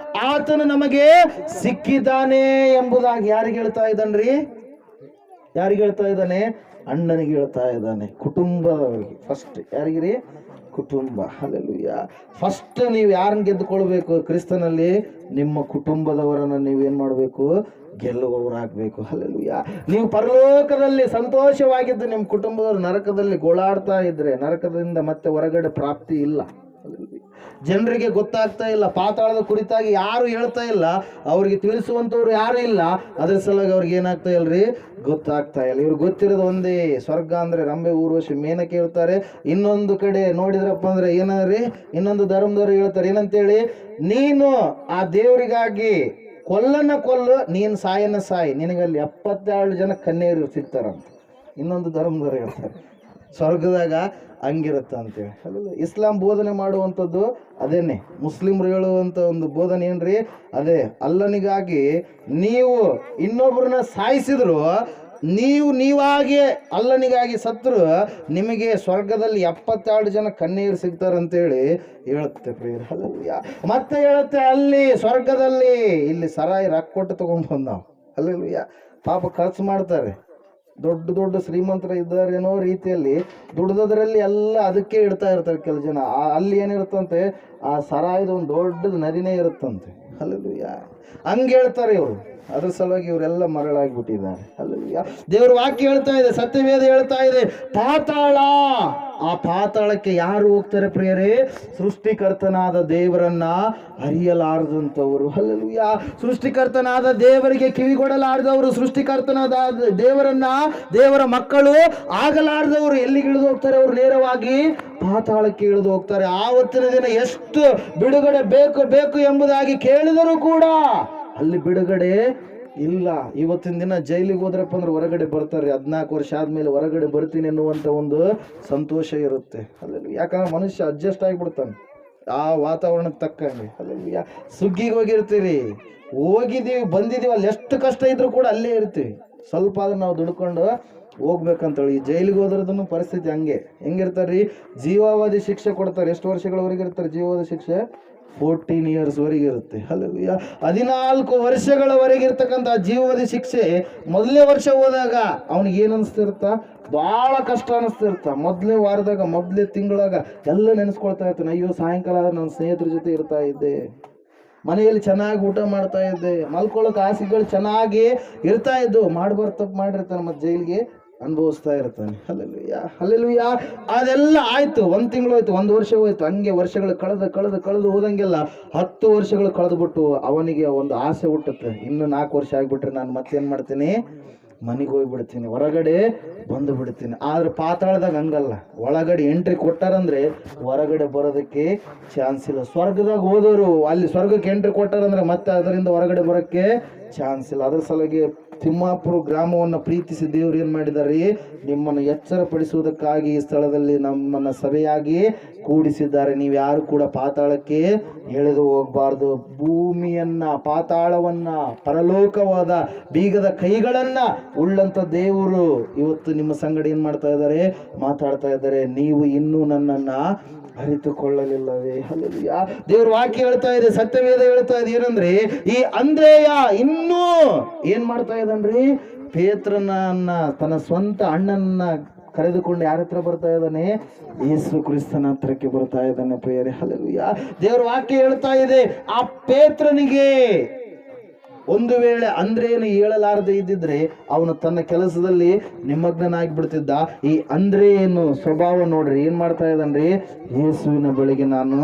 ಆತನು ನಮಗೆ ಸಿಕ್ಕಿದ್ದಾನೆ ಎಂಬುದಾಗಿ ಯಾರಿಗೆ ಹೇಳ್ತಾ ಇದ್ದಾನ್ರಿ? ಯಾರಿಗೆ ಹೇಳ್ತಾ ಇದ್ದಾನೆ? ಅಣ್ಣನಿಗೆ ಹೇಳ್ತಾ ಇದ್ದಾನೆ, ಕುಟುಂಬದವರಿಗೆ. ಫಸ್ಟ್ ಯಾರಿಗಿರಿ? ಕುಟುಂಬ. ಹಲ್ಲೆಲೂಯಾ. ಫಸ್ಟ್ ನೀವು ಯಾರನ್ನ ಗೆದ್ದುಕೊಳ್ಬೇಕು ಕ್ರಿಸ್ತನಲ್ಲಿ? ನಿಮ್ಮ ಕುಟುಂಬದವರನ್ನ ನೀವೇನ್ ಮಾಡಬೇಕು? ಗೆಲ್ಲುವವರಾಗಬೇಕು. ಹಲ್ಲೆಲೂಯಾ. ನೀವು ಪರಲೋಕದಲ್ಲಿ ಸಂತೋಷವಾಗಿದ್ದು ನಿಮ್ಮ ಕುಟುಂಬದವರು ನರಕದಲ್ಲಿ ಗೋಳಾಡ್ತಾ ಇದ್ರೆ ನರಕದಿಂದ ಮತ್ತೆ ಹೊರಗಡೆ ಪ್ರಾಪ್ತಿ ಇಲ್ಲ. ಜನರಿಗೆ ಗೊತ್ತಾಗ್ತಾ ಇಲ್ಲ, ಪಾತಾಳದ ಕುರಿತಾಗಿ ಯಾರು ಹೇಳ್ತಾ ಇಲ್ಲ, ಅವ್ರಿಗೆ ತಿಳಿಸುವಂತವ್ರು ಯಾರು ಇಲ್ಲ. ಅದ್ರ ಸಲುವಾಗಿ ಅವ್ರಿಗೆ ಏನಾಗ್ತಾ ಇಲ್ರಿ? ಗೊತ್ತಾಗ್ತಾ ಇಲ್ಲ. ಇವ್ರಿಗೆ ಗೊತ್ತಿರೋದು ಒಂದೇ, ಸ್ವರ್ಗ ಅಂದ್ರೆ ರಂಬೆ ಊರ್ವಶಿ ಮೇನಕ್ಕೆ ಹೇಳ್ತಾರೆ. ಇನ್ನೊಂದು ಕಡೆ ನೋಡಿದ್ರಪ್ಪ ಅಂದ್ರೆ ಏನಂದ್ರಿ? ಇನ್ನೊಂದು ಧರ್ಮದವ್ರು ಹೇಳ್ತಾರೆ ಏನಂತೇಳಿ, ನೀನು ಆ ದೇವರಿಗಾಗಿ ಕೊಲ್ಲು, ನೀನು ಸಾಯನ ಸಾಯಿ, ನಿನಗಲ್ಲಿ 72 ಜನ ಕನ್ಯೆಯರು ಸಿಗ್ತಾರಂತ. ಇನ್ನೊಂದು ಧರ್ಮದವ್ರು ಹೇಳ್ತಾರೆ ಸ್ವರ್ಗದಾಗ ಹಂಗಿರುತ್ತ ಅಂತೇಳಿ. ಅಲ್ಲ, ಇಸ್ಲಾಂ ಬೋಧನೆ ಮಾಡುವಂಥದ್ದು ಅದೇನೆ. ಮುಸ್ಲಿಮ್ರು ಹೇಳುವಂಥ ಒಂದು ಬೋಧನೆ ಏನ್ರಿ? ಅದೇ, ಅಲ್ಲನಿಗಾಗಿ ನೀವು ಇನ್ನೊಬ್ರನ್ನ ಸಾಯಿಸಿದ್ರು, ನೀವಾಗೆ ಅಲ್ಲನಿಗಾಗಿ ಸತ್ರು, ನಿಮಗೆ ಸ್ವರ್ಗದಲ್ಲಿ 72 ಜನ ಕನ್ಯೆಯರು ಸಿಗ್ತಾರಂತೇಳಿ ಹೇಳುತ್ತೆ ಪ್ರಿಯರ. ಹಲ್ಲೆಲೂಯಾ. ಮತ್ತೆ ಹೇಳುತ್ತೆ ಅಲ್ಲಿ ಸ್ವರ್ಗದಲ್ಲಿ, ಇಲ್ಲಿ ಸರಾಯಿ ರೊಕ್ಕ ಕೊಟ್ಟು ತಗೊಂಡ್ಬಂದು ನಾವು. ಹಲ್ಲೆಲೂಯಾ. ಪಾಪ ಖರ್ಚು ಮಾಡ್ತಾರೆ, ದೊಡ್ಡ ದೊಡ್ಡ ಶ್ರೀಮಂತರ ಇದ್ದಾರೇನೋ ರೀತಿಯಲ್ಲಿ ದುಡ್ದದ್ರಲ್ಲಿ ಎಲ್ಲ ಅದಕ್ಕೆ ಇಡ್ತಾ ಇರ್ತಾರೆ ಕೆಲವು ಜನ. ಅಲ್ಲಿ ಏನಿರುತ್ತಂತೆ, ಆ ಸರಾಯದ ಒಂದು ದೊಡ್ಡದು ನದಿನೇ ಇರುತ್ತಂತೆ. ಹಲ್ಲೆಲೂಯಾ. ಹಂಗೆ ಹೇಳ್ತಾರೆ ಇವರು. ಅದ್ರ ಸಲುವಾಗಿ ಇವರೆಲ್ಲ ಮರಳಾಗಿಬಿಟ್ಟಿದ್ದಾರೆ. ಹಲ್ಲೆಲೂಯಾ. ದೇವ್ರ ವಾಕ್ಯ ಹೇಳ್ತಾ ಇದೆ, ಸತ್ಯವೇದ ಹೇಳ್ತಾ ಇದೆ, ಪಾತಾಳ. ಆ ಪಾತಾಳಕ್ಕೆ ಯಾರು ಹೋಗ್ತಾರೆ ಪ್ರಿಯರೇ? ಸೃಷ್ಟಿಕರ್ತನಾದ ದೇವರನ್ನ ಅರಿಯಲಾರದಂಥವರು. ಹಲ್ಲೆಲೂಯಾ. ಸೃಷ್ಟಿಕರ್ತನಾದ ದೇವರಿಗೆ ಕಿವಿಗೊಡಲಾರದವರು, ಸೃಷ್ಟಿಕರ್ತನಾದ ದೇವರನ್ನ, ದೇವರ ಮಕ್ಕಳು ಆಗಲಾರದವರು ಎಲ್ಲಿಗೆ ಇಳಿದು ಹೋಗ್ತಾರೆ? ಅವರು ನೇರವಾಗಿ ಪಾತಾಳಕ್ಕೆ ಇಳಿದು ಹೋಗ್ತಾರೆ. ಆವತ್ತಿನ ದಿನ ಎಷ್ಟು ಬಿಡುಗಡೆ ಬೇಕು ಎಂಬುದಾಗಿ ಕೇಳಿದರೂ ಕೂಡ ಅಲ್ಲಿ ಬಿಡುಗಡೆ ಇಲ್ಲ. ಇವತ್ತಿನ ದಿನ ಜೈಲಿಗೆ ಹೋದ್ರಪ್ಪ ಅಂದ್ರೆ ಹೊರಗಡೆ ಬರ್ತಾರೆ. 14 ವರ್ಷ ಆದ್ಮೇಲೆ ಹೊರಗಡೆ ಬರ್ತೀನಿ ಅನ್ನುವಂಥ ಒಂದು ಸಂತೋಷ ಇರುತ್ತೆ. ಅಲ್ಲೆಲ್ಲ, ಯಾಕಂದ್ರೆ ಮನುಷ್ಯ ಅಡ್ಜಸ್ಟ್ ಆಗಿಬಿಡ್ತಾನೆ ಆ ವಾತಾವರಣಕ್ಕೆ ತಕ್ಕಂಗೆ. ಅಲ್ಲೆಲ್ಲ, ಸುಗ್ಗಿಗೆ ಹೋಗಿರ್ತೀವಿ, ಬಂದಿದ್ದೀವಿ, ಅಲ್ಲಿ ಎಷ್ಟು ಕಷ್ಟ ಇದ್ರೂ ಕೂಡ ಅಲ್ಲೇ ಇರ್ತೀವಿ. ಸ್ವಲ್ಪ ಆದ್ರೆ ನಾವು ದುಡ್ಕೊಂಡು ಹೋಗ್ಬೇಕಂತೇಳಿ. ಈ ಜೈಲಿಗೆ ಹೋದ್ರದನ್ನು ಪರಿಸ್ಥಿತಿ ಹೆಂಗಿರ್ತಾರ್ರಿ? ಜೀವಾವಧಿ ಶಿಕ್ಷೆ ಕೊಡ್ತಾರೆ. ಎಷ್ಟು ವರ್ಷಗಳವರೆಗೆ ಇರ್ತಾರೆ ಜೀವಾವಧಿ ಶಿಕ್ಷೆ? 14 years ವರೆಗೆ ಇರುತ್ತೆ. ಹಲ್ಲೆಲೂಯಾ. 14 ವರ್ಷಗಳವರೆಗೆ ಇರ್ತಕ್ಕಂಥ ಜೀವಾವಧಿ ಶಿಕ್ಷೆ ಮೊದಲನೇ ವರ್ಷ ಹೋದಾಗ ಅವನಿಗೆ ಏನು ಅನಿಸ್ತಿರುತ್ತ? ಭಾಳ ಕಷ್ಟ ಅನಿಸ್ತಿರ್ತ. ಮೊದಲನೇ ವಾರದಾಗ, ಮೊದಲನೇ ತಿಂಗಳಾಗ ಎಲ್ಲ ನೆನೆಸ್ಕೊಳ್ತಾ ಇರ್ತಾನೆ, ಅಯ್ಯೋ ಸಾಯಂಕಾಲ ಆದ್ರೆ ನನ್ನ ಸ್ನೇಹಿತರ ಜೊತೆ ಇರ್ತಾ ಇದ್ದೆ, ಮನೆಯಲ್ಲಿ ಚೆನ್ನಾಗಿ ಊಟ ಮಾಡ್ತಾ ಇದ್ದೆ, ಮಲ್ಕೊಳ್ಳೋಕೆ ಆಸೆಗಳು ಚೆನ್ನಾಗಿ ಇರ್ತಾ ಇದ್ದು. ಮಾಡ್ಬಾರ್ದು ತಪ್ಪು ಮಾಡಿರ್ತಾನೆ, ಮತ್ತೆ ಜೈಲಿಗೆ ಅನುಭವಿಸ್ತಾ ಇರ್ತಾನೆ. Hallelujah, hallelujah. ಅದೆಲ್ಲ ಆಯ್ತು, 1 ತಿಂಗಳು ಹೋಯ್ತು, 1 ವರ್ಷ ಹೋಯ್ತು. ಹಂಗೆ ವರ್ಷಗಳು ಕಳೆದು ಹೋದಂಗೆಲ್ಲ 10 ವರ್ಷಗಳು ಕಳೆದ್ಬಿಟ್ಟು ಅವನಿಗೆ ಒಂದು ಆಸೆ ಹುಟ್ಟುತ್ತೆ, ಇನ್ನು 4 ವರ್ಷ ಆಗಿಬಿಟ್ರೆ ನಾನು ಮತ್ತೇನು ಮಾಡ್ತೀನಿ? ಮನೆಗೆ ಹೋಗ್ಬಿಡ್ತೀನಿ, ಹೊರಗಡೆ ಬಂದು ಬಿಡ್ತೀನಿ. ಆದ್ರೆ ಪಾತಾಳದಾಗ ಹಂಗಲ್ಲ. ಒಳಗಡೆ ಎಂಟ್ರಿ ಕೊಟ್ಟಾರಂದ್ರೆ ಹೊರಗಡೆ ಬರೋದಕ್ಕೆ ಚಾನ್ಸ್ ಇಲ್ಲ. ಸ್ವರ್ಗದಾಗ ಹೋದವರು ಅಲ್ಲಿ ಸ್ವರ್ಗಕ್ಕೆ ಎಂಟ್ರಿ ಕೊಟ್ಟಾರಂದ್ರೆ ಮತ್ತೆ ಅದರಿಂದ ಹೊರಗಡೆ ಬರೋಕ್ಕೆ ಚಾನ್ಸ್ ಇಲ್ಲ. ಅದ್ರ ಸಲುವಾಗಿ ತಿಮ್ಮಾಪುರ ಗ್ರಾಮವನ್ನು ಪ್ರೀತಿಸಿ ದೇವರು ಏನು ಮಾಡಿದ್ದಾರೆ? ನಿಮ್ಮನ್ನು ಎಚ್ಚರಪಡಿಸುವುದಕ್ಕಾಗಿ ಈ ಸ್ಥಳದಲ್ಲಿ ನಮ್ಮನ್ನು ಸಭೆಯಾಗಿ ಕೂಡಿಸಿದ್ದಾರೆ. ನೀವು ಯಾರು ಕೂಡ ಪಾತಾಳಕ್ಕೆ ಎಳೆದು ಹೋಗಬಾರ್ದು. ಭೂಮಿಯನ್ನ, ಪಾತಾಳವನ್ನ, ಪರಲೋಕವಾದ ಬೀಗದ ಕೈಗಳನ್ನ ಉಳ್ಳಂತ ದೇವರು ಇವತ್ತು ನಿಮ್ಮ ಸಂಗಡ ಏನ್ ಮಾಡ್ತಾ ಇದ್ದಾರೆ? ಮಾತಾಡ್ತಾ ಇದ್ದಾರೆ. ನೀವು ಇನ್ನೂ ನನ್ನನ್ನ ಅರಿತುಕೊಳ್ಳಲಿಲ್ಲವೇ? ಹಲ್ಲೆಲೂಯಾ. ದೇವ್ರ ವಾಕ್ಯ ಹೇಳ್ತಾ ಇದೆ, ಸತ್ಯವೇದ ಹೇಳ್ತಾ ಇದೆ ಏನಂದ್ರೆ, ಈ ಅಂದ್ರೇಯ ಇನ್ನೂ ಏನ್ ಮಾಡ್ತಾ ಇದ್ದಾನ್ರಿ? ಪೇತ್ರನನ್ನ, ತನ್ನ ಸ್ವಂತ ಅಣ್ಣನ ಕರೆದುಕೊಂಡು ಯಾರ ಹತ್ರ ಬರ್ತಾ ಇದ್ದಾನೆ? ಯೇಸು ಕ್ರಿಸ್ತನ ಹತ್ರಕ್ಕೆ ಬರ್ತಾ ಇದ್ದಾನೆ ಪ್ರಿಯರೇ. ಹಲ್ಲೆಲೂಯಾ. ದೇವ್ರ ವಾಕ್ಯ ಹೇಳ್ತಾ ಇದೆ, ಆ ಪೇತ್ರನಿಗೆ ಒಂದು ವೇಳೆ ಅಂದ್ರೇಯನು ಹೇಳಲಾರದೆ ಇದ್ದಿದ್ರೆ ಅವನು ತನ್ನ ಕೆಲಸದಲ್ಲಿ ನಿಮಗ್ನಾಗಿ ಬಿಡ್ತಿದ್ದ. ಈ ಅಂದ್ರೇಯನು ಸ್ವಭಾವ ನೋಡ್ರಿ, ಏನ್ ಮಾಡ್ತಾ ಇದ್ದಾನ್ರಿ? ಯೇಸುವಿನ ಬಳಿಗೆ ನಾನು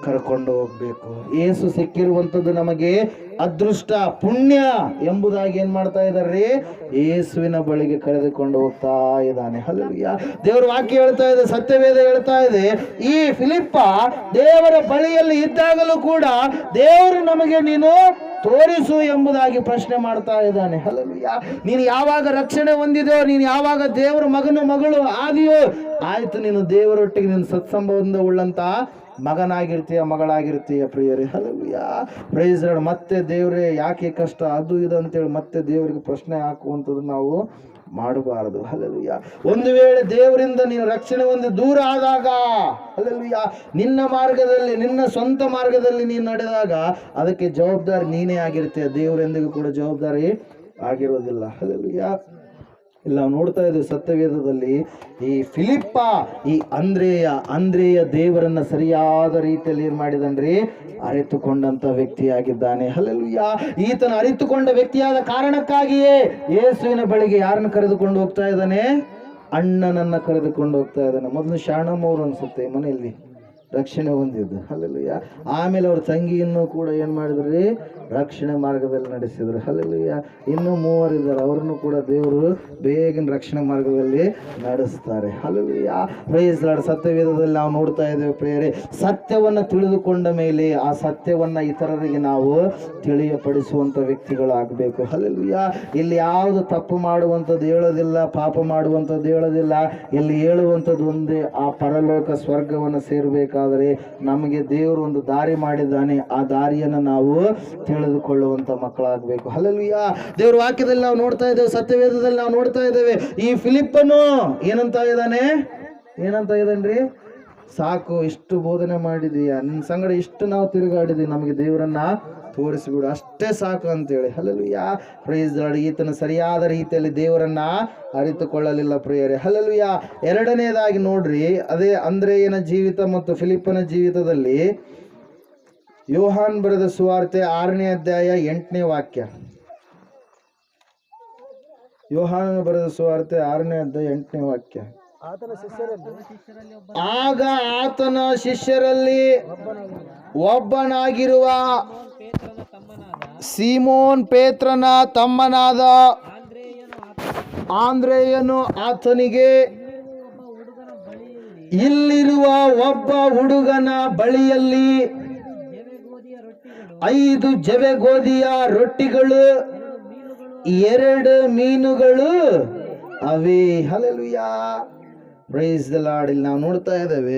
ಕರ್ಕೊಂಡು ಹೋಗ್ಬೇಕು. ಯೇಸು ಸಿಕ್ಕಿರುವಂಥದ್ದು ನಮಗೆ ಅದೃಷ್ಟ, ಪುಣ್ಯ ಎಂಬುದಾಗಿ ಏನ್ ಮಾಡ್ತಾ ಇದ್ದಾರ್ರಿ? ಯೇಸುವಿನ ಬಳಿಗೆ ಕರೆದುಕೊಂಡು ಹೋಗ್ತಾ ಇದ್ದಾನೆ. ಹಲ್ಲೆಲೂಯಾ. ದೇವರ ವಾಕ್ಯ ಹೇಳ್ತಾ ಇದೆ, ಸತ್ಯವೇದ ಹೇಳ್ತಾ ಇದೆ, ಈ ಫಿಲಿಪ್ಪ ದೇವರ ಬಳಿಯಲ್ಲಿ ಇದ್ದಾಗಲೂ ಕೂಡ ದೇವರು ನಮಗೆ ನೀನು ತೋರಿಸು ಎಂಬುದಾಗಿ ಪ್ರಶ್ನೆ ಮಾಡ್ತಾ ಇದ್ದಾನೆ. ಹಲ್ಲೆಲೂಯಾ. ನೀನು ಯಾವಾಗ ರಕ್ಷಣೆ ಹೊಂದಿದೆಯೋ, ನೀನು ಯಾವಾಗ ದೇವರ ಮಗನು ಮಗಳು ಆದಿಯೋ, ಆಯ್ತು, ನೀನು ದೇವರೊಟ್ಟಿಗೆ ನೀನು ಸತ್ಸಂಬಂಧ ಉಳ್ಳಂತ ಮಗನಾಗಿರ್ತೀಯ, ಮಗಳಾಗಿರ್ತೀಯ ಪ್ರಿಯರೇ. ಹಲ್ಲೆಲೂಯಾ. Praise lord. ಮತ್ತೆ ದೇವರೇ ಯಾಕೆ ಕಷ್ಟ ಅದು ಇದು ಅಂತೇಳಿ ಮತ್ತೆ ದೇವರಿಗೆ ಪ್ರಶ್ನೆ ಹಾಕುವಂಥದ್ದು ನಾವು ಮಾಡಬಾರದು. ಹಲ್ಲೆಲೂಯಾ. ಒಂದು ವೇಳೆ ದೇವರಿಂದ ನೀನು ರಕ್ಷಣೆ ಹೊಂದಿ ದೂರ ಆದಾಗ, ಹಲ್ಲೆಲೂಯಾ, ನಿನ್ನ ಮಾರ್ಗದಲ್ಲಿ, ನಿನ್ನ ಸ್ವಂತ ಮಾರ್ಗದಲ್ಲಿ ನೀನು ನಡೆದಾಗ ಅದಕ್ಕೆ ಜವಾಬ್ದಾರಿ ನೀನೇ ಆಗಿರ್ತೀಯ. ದೇವರೆಂದಿಗೂ ಕೂಡ ಜವಾಬ್ದಾರಿ ಆಗಿರೋದಿಲ್ಲ. ಹಲ್ಲೆಲೂಯಾ. ಇಲ್ಲಿ ನಾವು ನೋಡ್ತಾ ಇದ್ದೀವಿ ಸತ್ಯವೇದದಲ್ಲಿ ಈ ಫಿಲಿಪ್ಪ, ಈ ಅಂದ್ರೇಯ ದೇವರನ್ನ ಸರಿಯಾದ ರೀತಿಯಲ್ಲಿ ಏನ್ ಮಾಡಿದನ್ರಿ, ಅರಿತುಕೊಂಡಂತ ವ್ಯಕ್ತಿಯಾಗಿದ್ದಾನೆ. ಹಲ್ಲೆಲೂಯಾ. ಈತನ ಅರಿತುಕೊಂಡ ವ್ಯಕ್ತಿಯಾದ ಕಾರಣಕ್ಕಾಗಿಯೇ ಯೇಸುವಿನ ಬಳಿಗೆ ಯಾರನ್ನು ಕರೆದುಕೊಂಡು ಹೋಗ್ತಾ ಇದ್ದಾನೆ, ಅಣ್ಣನನ್ನ ಕರೆದುಕೊಂಡು ಹೋಗ್ತಾ ಇದ್ದಾನೆ. ಮೊದಲು ಶಾಣಮ್ ಅವರು ಅನ್ಸುತ್ತೆ ಮನೆಯಲ್ಲಿ ರಕ್ಷಣೆ ಹೊಂದಿದ್ದು. ಹಲ್ಲೆಲೂಯಾ. ಆಮೇಲೆ ಅವ್ರ ತಂಗಿಯನ್ನು ಕೂಡ ಏನ್ ಮಾಡಿದ್ರಿ, ರಕ್ಷಣೆ ಮಾರ್ಗದಲ್ಲಿ ನಡೆಸಿದ್ರು. ಹಲ್ಲೆಲೂಯಾ. ಇನ್ನೂ 3 ಇದ್ದಾರೆ, ಅವ್ರನ್ನು ಕೂಡ ದೇವರು ಬೇಗನೆ ರಕ್ಷಣೆ ಮಾರ್ಗದಲ್ಲಿ ನಡೆಸ್ತಾರೆ. ಹಲ್ಲೆಲೂಯಾ. Praise lord. ಸತ್ಯವೇದದಲ್ಲಿ ನಾವು ನೋಡ್ತಾ ಇದ್ದೇವೆ ಪ್ರಿಯರೇ, ಸತ್ಯವನ್ನ ತಿಳಿದುಕೊಂಡ ಮೇಲೆ ಆ ಸತ್ಯವನ್ನ ಇತರರಿಗೆ ನಾವು ತಿಳಿಯಪಡಿಸುವಂತ ವ್ಯಕ್ತಿಗಳಾಗಬೇಕು. ಹಲ್ಲೆಲೂಯಾ. ಇಲ್ಲಿ ಯಾವುದು ತಪ್ಪು ಮಾಡುವಂಥದ್ದು ಹೇಳೋದಿಲ್ಲ, ಪಾಪ ಮಾಡುವಂಥದ್ದು ಹೇಳೋದಿಲ್ಲ. ಇಲ್ಲಿ ಹೇಳುವಂಥದ್ದು ಒಂದೇ, ಆ ಪರಲೋಕ ಸ್ವರ್ಗವನ್ನು ಸೇರಬೇಕಾದರೆ ನಮಗೆ ದೇವರು ಒಂದು ದಾರಿ ಮಾಡಿದ್ದಾನೆ, ಆ ದಾರಿಯನ್ನು ನಾವು ತಿಳಿದುಕೊಳ್ಳುವಂತ ಮಕ್ಕಳಾಗಬೇಕು. ಹಲ್ಲೆಲೂಯಾ. ದೇವರ ವಾಕ್ಯದಲ್ಲಿ ನಾವು ನೋಡ್ತಾ ಇದ್ದೇವೆ, ಸತ್ಯವೇದದಲ್ಲಿ ನಾವು ನೋಡ್ತಾ ಇದ್ದೇವೆ, ಈ ಫಿಲಿಪ್ಪನು ಏನಂತ ಇದ್ದಾನ್ರಿ, ಸಾಕು, ಇಷ್ಟು ಬೋಧನೆ ಮಾಡಿದೀಯ, ನಿನ್ನ ಸಂಗಡ ಇಷ್ಟು ನಾವು ತಿರುಗಾಡಿದೀವಿ, ನಮಗೆ ದೇವರನ್ನ ತೋರಿಸಿಬಿಡು, ಅಷ್ಟೇ ಸಾಕು ಅಂತೇಳಿ. ಹಲ್ಲೆಲೂಯಾ. Praise lord. ಈತನ ಸರಿಯಾದ ರೀತಿಯಲ್ಲಿ ದೇವರನ್ನ ಅರಿತುಕೊಳ್ಳಲಿಲ್ಲ ಪ್ರಿಯರೇ. ಹಲ್ಲೆಲೂಯಾ. ಎರಡನೇದಾಗಿ ನೋಡ್ರಿ, ಅದೇ ಅಂದ್ರೇಯನ ಜೀವಿತ ಮತ್ತು ಫಿಲಿಪ್ಪನ ಜೀವಿತದಲ್ಲಿ ಯೋಹಾನ್ ಬರೆದ ಸುವಾರ್ತೆ 6ನೇ ಅಧ್ಯಾಯ 8ನೇ ವಾಕ್ಯ. ಯೋಹಾನ್ ಬರೆದ ಸುವಾರ್ತೆ 6ನೇ ಅಧ್ಯಾಯ 8ನೇ ವಾಕ್ಯ. ಆಗ ಆತನ ಶಿಷ್ಯರಲ್ಲಿ ಒಬ್ಬನಾಗಿರುವ ಸೀಮೋನ್ ಪೇತ್ರನ ತಮ್ಮನಾದ ಆಂದ್ರೇಯನು ಆತನಿಗೆ, ಇಲ್ಲಿರುವ ಒಬ್ಬ ಹುಡುಗನ ಬಳಿಯಲ್ಲಿ 5 ಜವೆ ಗೋಧಿಯ ರೊಟ್ಟಿಗಳು 2 ಮೀನುಗಳು ಅವೇ. ಹಲ್ಲೆಲೂಯಾ. Praise the lord. ಇಲ್ಲಿ ನಾವು ನೋಡ್ತಾ ಇದ್ದೇವೆ,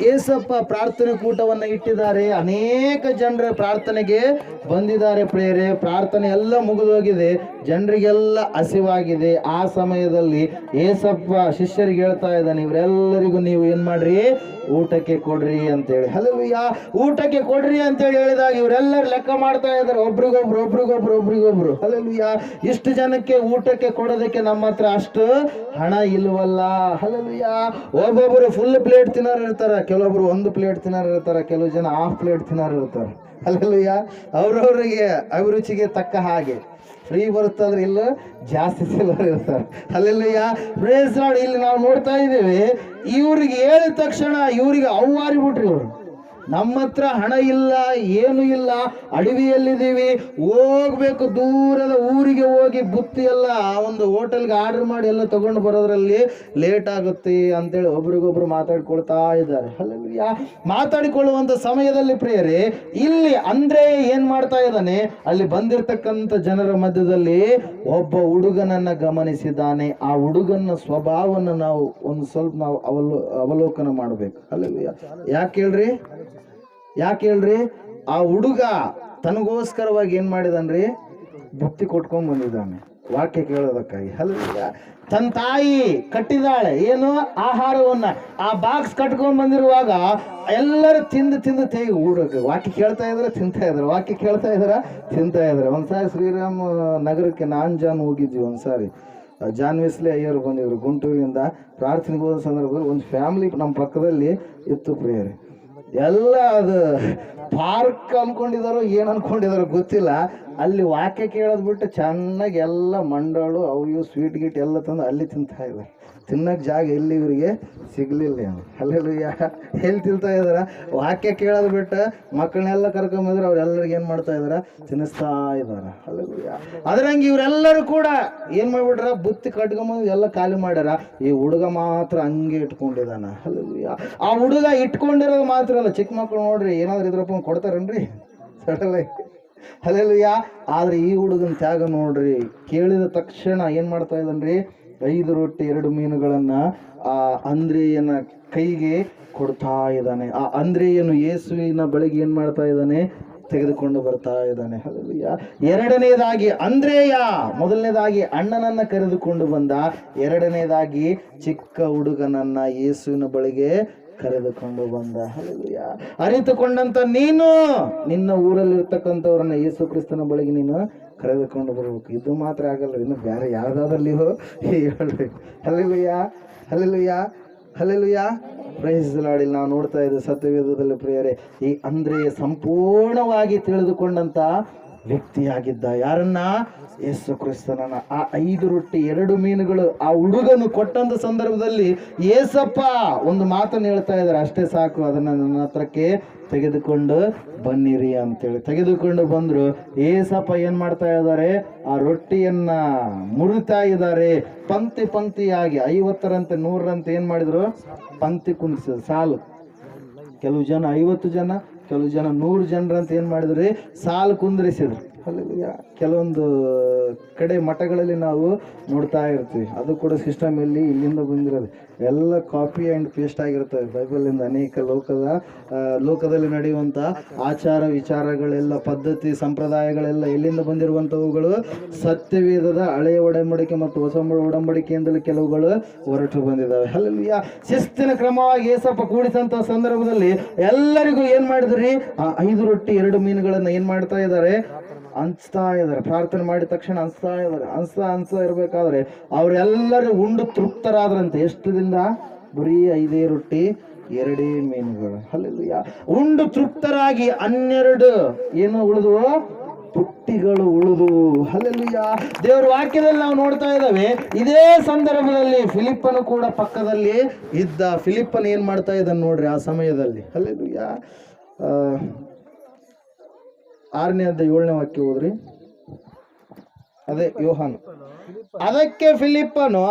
ಏಸಪ್ಪ ಪ್ರಾರ್ಥನೆ ಕೂಟವನ್ನು ಇಟ್ಟಿದ್ದಾರೆ, ಅನೇಕ ಜನರ ಪ್ರಾರ್ಥನೆಗೆ ಬಂದಿದ್ದಾರೆ ಪ್ರಿಯರೇ. ಪ್ರಾರ್ಥನೆ ಎಲ್ಲ ಮುಗಿದೋಗಿದೆ, ಜನರಿಗೆಲ್ಲ ಹಸಿವಾಗಿದೆ. ಆ ಸಮಯದಲ್ಲಿ ಏಸಪ್ಪ ಶಿಷ್ಯರಿಗೆ ಹೇಳ್ತಾ ಇದ್ದಾನೆ, ಇವರೆಲ್ಲರಿಗೂ ನೀವು ಏನ್ ಮಾಡ್ರಿ, ಊಟಕ್ಕೆ ಕೊಡ್ರಿ ಅಂತೇಳಿ. ಹಲ್ಲೆಲೂಯಾ. ಊಟಕ್ಕೆ ಕೊಡ್ರಿ ಅಂತೇಳಿ ಹೇಳಿದಾಗ ಇವರೆಲ್ಲರೂ ಲೆಕ್ಕ ಮಾಡ್ತಾ ಇದ್ದಾರೆ, ಒಬ್ರಿಗೊಬ್ರು. ಹಲ್ಲೆಲೂಯಾ. ಇಷ್ಟು ಜನಕ್ಕೆ ಊಟಕ್ಕೆ ಕೊಡೋದಕ್ಕೆ ನಮ್ಮ ಹತ್ರ ಅಷ್ಟು ಹಣ ಇಲ್ವಲ್ಲ. ಹಲ್ಲೆಲೂಯಾ. ಒಬ್ಬೊಬ್ರು ಫುಲ್ ಪ್ಲೇಟ್ ತಿನ್ನೋರು ಇರ್ತಾರೆ, ಕೆಲವೊಬ್ರು 1 ಪ್ಲೇಟ್ ತಿನ್ನೋರು ಇರ್ತಾರೆ, ಕೆಲವು ಜನ 1/2 ಪ್ಲೇಟ್ ತಿನ್ನೋರು ಇರ್ತಾರೆ. ಹಲ್ಲೆಲೂಯಾ. ಅವ್ರವ್ರಿಗೆ ಅಭಿರುಚಿಗೆ ತಕ್ಕ ಹಾಗೆ ಫ್ರೀ ಬರುತ್ತಂದ್ರೆ ಇಲ್ಲ ಜಾಸ್ತಿ ತಿನ್ನೋರು ಇರ್ತಾರೆ. ಹಲ್ಲೆಲೂಯಾ. Praise lord. ಇಲ್ಲಿ ನಾವು ನೋಡ್ತಾ ಇದ್ದೇವೆ, ಇವ್ರಿಗೆ ಹೇಳಿದ ತಕ್ಷಣ ಇವ್ರಿಗೆ ಅವ್ವಾರಿ ಬಿಟ್ರಿ. ಇವರು ನಮ್ಮ ಹತ್ರ ಹಣ ಇಲ್ಲ, ಏನು ಇಲ್ಲ, ಅಡವಿಯಲ್ಲಿದ್ದೀವಿ, ಹೋಗ್ಬೇಕು, ದೂರದ ಊರಿಗೆ ಹೋಗಿ ಬುತ್ತಿ ಎಲ್ಲ ಒಂದು ಹೋಟೆಲ್ಗೆ ಆರ್ಡರ್ ಮಾಡಿ ಎಲ್ಲ ತಗೊಂಡು ಬರೋದ್ರಲ್ಲಿ ಲೇಟ್ ಆಗುತ್ತೆ ಅಂತೇಳಿ ಒಬ್ರಿಗೊಬ್ರು ಮಾತಾಡ್ಕೊಳ್ತಾ ಇದ್ದಾರೆ. ಹಲ್ಲೆಲೂಯಾ. ಮಾತಾಡಿಕೊಳ್ಳುವಂತ ಸಮಯದಲ್ಲಿ ಪ್ರಿಯರೇ, ಇಲ್ಲಿ ಅಂದ್ರೆ ಏನ್ ಮಾಡ್ತಾ ಇದ್ದಾನೆ, ಅಲ್ಲಿ ಬಂದಿರತಕ್ಕಂತ ಜನರ ಮಧ್ಯದಲ್ಲಿ ಒಬ್ಬ ಹುಡುಗನನ್ನ ಗಮನಿಸಿದ್ದಾನೆ. ಆ ಹುಡುಗನ ಸ್ವಭಾವವನ್ನು ನಾವು ಒಂದು ಸ್ವಲ್ಪ ನಾವು ಅವಲೋಕನ ಮಾಡಬೇಕು. ಹಲ್ಲೆಲೂಯಾ. ಯಾಕೆ ಹೇಳ್ರಿ, ಆ ಹುಡುಗ ತನಗೋಸ್ಕರವಾಗಿ ಏನ್ ಮಾಡಿದಾನ್ರಿ, ಬುತ್ತಿ ಕೊಟ್ಕೊಂಡ್ ಬಂದಿದ್ದಾನೆ ವಾಕ್ಯ ಕೇಳೋದಕ್ಕಾಗಿ. ಹಲ್ಲೆಲೂಯಾ. ತನ್ನ ತಾಯಿ ಕಟ್ಟಿದಾಳೆ ಏನು, ಆಹಾರವನ್ನ, ಆ ಬಾಕ್ಸ್ ಕಟ್ಕೊಂಡ್ ಬಂದಿರುವಾಗ ಎಲ್ಲರೂ ತಿಂದು ತೆಗಿ ಹುಡುಗ ವಾಕ್ಯ ಕೇಳ್ತಾ ಇದ್ರೆ ತಿಂತಾ ಇದ್ರು, ವಾಕ್ಯ ಕೇಳ್ತಾ ತಿಂತಾ ಇದ್ರು. ಒಂದ್ಸಾರಿ ಶ್ರೀರಾಮ್ ನಗರಕ್ಕೆ ಜಾನ್ ಹೋಗಿದ್ವಿ. ಒಂದ್ಸಾರಿ ಜಾನ್ ವೆಸ್ಲಿ ಅಯ್ಯರು ಬಂದಿದ್ರು ಗುಂಟೂರಿನಿಂದ. ಪ್ರಾರ್ಥನೆಗೆ ಹೋದ ಸಂದರ್ಭದಲ್ಲಿ ಒಂದು ಫ್ಯಾಮಿಲಿ ನಮ್ಮ ಪಕ್ಕದಲ್ಲಿ ಇತ್ತು ಪ್ರಿಯರೇ. ಎಲ್ಲ ಅದು ಪಾರ್ಕ್ ಅನ್ಕೊಂಡಿದಾರೋ ಏನು ಅನ್ಕೊಂಡಿದಾರೋ ಗೊತ್ತಿಲ್ಲ, ಅಲ್ಲಿ ವಾಕ್ಯ ಕೇಳೋದು ಬಿಟ್ಟು ಚೆನ್ನಾಗಿ ಎಲ್ಲ ಮಂಡಳು ಅವು ಸ್ವೀಟ್ ಗೀಟ್ ಎಲ್ಲ ತಂದು ಅಲ್ಲಿ ತಿಂತಾ ಇದ್ದಾರೆ. ತಿನ್ನಕ್ಕೆ ಜಾಗ ಎಲ್ಲಿ ಇವರಿಗೆ ಸಿಗ್ಲಿಲ್ಲ. ಹಲ್ಲೆಲೂಯಾ. ಎಲ್ಲಿ ತಿಂತಾ ಇದಾರ, ವಾಕ್ಯ ಕೇಳೋದು ಬಿಟ್ಟು ಮಕ್ಕಳನ್ನೆಲ್ಲ ಕರ್ಕೊಂಬಂದ್ರೆ ಅವ್ರೆಲ್ಲರಿಗೆ ಏನು ಮಾಡ್ತಾ ಇದಾರ, ತಿನ್ನಿಸ್ತಾ ಇದಾರ. ಹಲ್ಲೆಲೂಯಾ. ಅದರಂಗೆ ಇವರೆಲ್ಲರೂ ಕೂಡ ಏನು ಮಾಡ್ಬಿಟ್ರ, ಬುತ್ತಿ ಕಟ್ಕೊಂಬಂದು ಎಲ್ಲ ಖಾಲಿ ಮಾಡ್ಯಾರ. ಈ ಹುಡುಗ ಮಾತ್ರ ಹಂಗೆ ಇಟ್ಕೊಂಡಿದ್ದಾನ. ಹಲ್ಲೆಲೂಯಾ. ಆ ಹುಡುಗ ಇಟ್ಕೊಂಡಿರೋದು ಮಾತ್ರ ಅಲ್ಲ, ಚಿಕ್ಕ ಮಕ್ಕಳು ನೋಡ್ರಿ ಏನಾದ್ರು ಇದ್ರಪ್ಪ ಕೊಡ್ತಾರನ್ರಿ ಸಡಲ್ಲ. ಹಲ್ಲೆಲೂಯಾ. ಆದ್ರೆ ಈ ಹುಡುಗನ ತ್ಯಾಗ ನೋಡ್ರಿ, ಕೇಳಿದ ತಕ್ಷಣ ಏನ್ ಮಾಡ್ತಾ ಇದ್ದಾನ್ರಿ, 5 ರೊಟ್ಟಿ 2 ಮೀನುಗಳನ್ನ ಆ ಅಂದ್ರೆಯನ ಕೈಗೆ ಕೊಡ್ತಾ ಇದ್ದಾನೆ. ಆ ಅಂದ್ರೆಯನು ಯೇಸುವಿನ ಬಳಿಗೆ ಏನ್ ಮಾಡ್ತಾ ಇದ್ದಾನೆ, ತೆಗೆದುಕೊಂಡು ಬರ್ತಾ ಇದ್ದಾನೆ. ಹಲ್ಲೆಲೂಯಾ. ಎರಡನೇದಾಗಿ ಅಂದ್ರೇಯ, ಮೊದಲನೇದಾಗಿ ಅಣ್ಣನನ್ನ ಕರೆದುಕೊಂಡು ಬಂದ, ಎರಡನೇದಾಗಿ ಚಿಕ್ಕ ಹುಡುಗನನ್ನ ಯೇಸುವಿನ ಬಳಿಗೆ ಕರೆದುಕೊಂಡು ಬಂದ. ಹಲ್ಲೆಲೂಯಾ. ಅರಿತುಕೊಂಡಂತ ನೀನು ನಿನ್ನ ಊರಲ್ಲಿರ್ತಕ್ಕಂಥವ್ರನ್ನ ಯೇಸು ಕ್ರಿಸ್ತನ ಬಳಿಗೆ ನೀನು ಕರೆದುಕೊಂಡು ಬರ್ಬೇಕು. ಇದು ಮಾತ್ರ ಆಗಲ್ಲ, ಇನ್ನು ಬೇರೆ ಯಾವ್ದಾದ್ರಲ್ಲಿ ಹೇಳ್ರಿ. Hallelujah, hallelujah, hallelujah. Praise the lord. ಇಲ್ಲಿ ನಾವು ನೋಡ್ತಾ ಇದ್ದೇವೆ ಸತ್ಯವೇದದಲ್ಲಿ ಪ್ರಿಯರೇ, ಈ ಅಂದ್ರೆ ಸಂಪೂರ್ಣವಾಗಿ ತಿಳಿದುಕೊಂಡಂತ ವ್ಯಕ್ತಿಯಾಗಿದ್ದ. ಯಾರನ್ನ? ಯೇಸು ಕ್ರಿಸ್ತನನ್ನ. ಆ 5 ರೊಟ್ಟಿ 2 ಮೀನುಗಳು ಆ ಹುಡುಗನು ಕೊಟ್ಟಂತ ಸಂದರ್ಭದಲ್ಲಿ ಏಸಪ್ಪ ಒಂದು ಮಾತನ್ನು ಹೇಳ್ತಾ ಇದ್ದಾರೆ, ಅಷ್ಟೇ ಸಾಕು, ಅದನ್ನ ನನ್ನ ಹತ್ರಕ್ಕೆ ತೆಗೆದುಕೊಂಡು ಬನ್ನಿರಿ ಅಂತೇಳಿ ತೆಗೆದುಕೊಂಡು ಬಂದ್ರು. ಏಸಪ್ಪ ಏನ್ ಮಾಡ್ತಾ ಇದ್ದಾರೆ, ಆ ರೊಟ್ಟಿಯನ್ನ ಮುರಿತಾ ಇದ್ದಾರೆ. ಪಂಕ್ತಿ ಪಂಕ್ತಿಯಾಗಿ 50ರಂತೆ 100ರಂತೆ ಏನ್ ಮಾಡಿದ್ರು, ಪಂಕ್ತಿ ಕುಂದಿಸಿದ್ರು, ಸಾಲು. ಕೆಲವು ಜನ 50 ಜನ, ಕೆಲವು ಜನ 100 ಜನರಂತ ಏನ್ ಮಾಡಿದ್ರಿ, ಸಾಲು ಕುಂದ್ರಿಸಿದ್ರು. ಹಲ್ಲೆಲೂಯಾ. ಕೆಲವೊಂದು ಕಡೆ ಮಠಗಳಲ್ಲಿ ನಾವು ನೋಡ್ತಾ ಇರ್ತೀವಿ, ಅದು ಕೂಡ ಸಿಸ್ಟಮ್ ಇಲ್ಲಿ ಇಲ್ಲಿಂದ ಬಂದಿರೋದು ಎಲ್ಲ ಕಾಪಿ ಆ್ಯಂಡ್ ಪೇಸ್ಟ್ ಆಗಿರ್ತವೆ. ಬೈಬಲಿಂದ ಅನೇಕ ಲೋಕದಲ್ಲಿ ನಡೆಯುವಂಥ ಆಚಾರ ವಿಚಾರಗಳೆಲ್ಲ, ಪದ್ಧತಿ ಸಂಪ್ರದಾಯಗಳೆಲ್ಲ ಎಲ್ಲಿಂದ ಬಂದಿರುವಂಥವುಗಳು, ಸತ್ಯವೇದದ ಹಳೆಯ ಒಡಂಬಡಿಕೆ ಮತ್ತು ಹೊಸ ಒಡಂಬಡಿಕೆಯಿಂದಲೂ ಕೆಲವುಗಳು ಹೊರಟು ಬಂದಿದ್ದಾವೆ. ಹಲ್ಲೆಲೂಯಾ. ಶಿಸ್ತಿನ ಕ್ರಮವಾಗಿ ಏಸಪ್ಪ ಕೂಡಿಸಂತ ಸಂದರ್ಭದಲ್ಲಿ ಎಲ್ಲರಿಗೂ ಏನ್ ಮಾಡಿದ್ರಿ, ಆ 5 ರೊಟ್ಟಿ 2 ಮೀನುಗಳನ್ನ ಏನ್ ಮಾಡ್ತಾ ಇದ್ದಾರೆ, ಹಂಚ್ತಾ ಇದ್ದಾರೆ. ಪ್ರಾರ್ಥನೆ ಮಾಡಿದ ತಕ್ಷಣ ಹಂಚ್ತಾ ಇದ್ದಾರೆ. ಹಂಚ್ತಾ ಇರ್ಬೇಕಾದ್ರೆ ಅವರೆಲ್ಲರೂ ಉಂಡು ತೃಪ್ತರಾದ್ರಂತೆ. ಎಷ್ಟು ದಿನ? ಬರೀ 5 ರೊಟ್ಟಿ 2 ಮೀನುಗಳು. ಹಲ್ಲೆಲೂಯಾ. ಉಂಡು ತೃಪ್ತರಾಗಿ 12 ಏನು ಉಳಿದು, ಪುಟ್ಟಿಗಳು ಉಳಿದು. ಹಲ್ಲೆಲೂಯಾ. ದೇವರ ವಾಕ್ಯದಲ್ಲಿ ನಾವು ನೋಡ್ತಾ ಇದ್ದಾವೆ, ಇದೇ ಸಂದರ್ಭದಲ್ಲಿ ಫಿಲಿಪ್ಪನು ಕೂಡ ಪಕ್ಕದಲ್ಲಿ ಇದ್ದ. ಫಿಲಿಪ್ಪನ್ ಏನ್ ಮಾಡ್ತಾ ಇದ್ದಾನೆ ನೋಡ್ರಿ ಆ ಸಮಯದಲ್ಲಿ. ಹಲ್ಲೆಲೂಯಾ. 6ನೇ ಅಧ್ಯಾಯ 7ನೇ ವಾಕ್ಯ ಓದ್ರಿ. ಅದೇ ಯೋಹಾನ. ಅದಕ್ಕೆ ಫಿಲಿಪ್ಪನು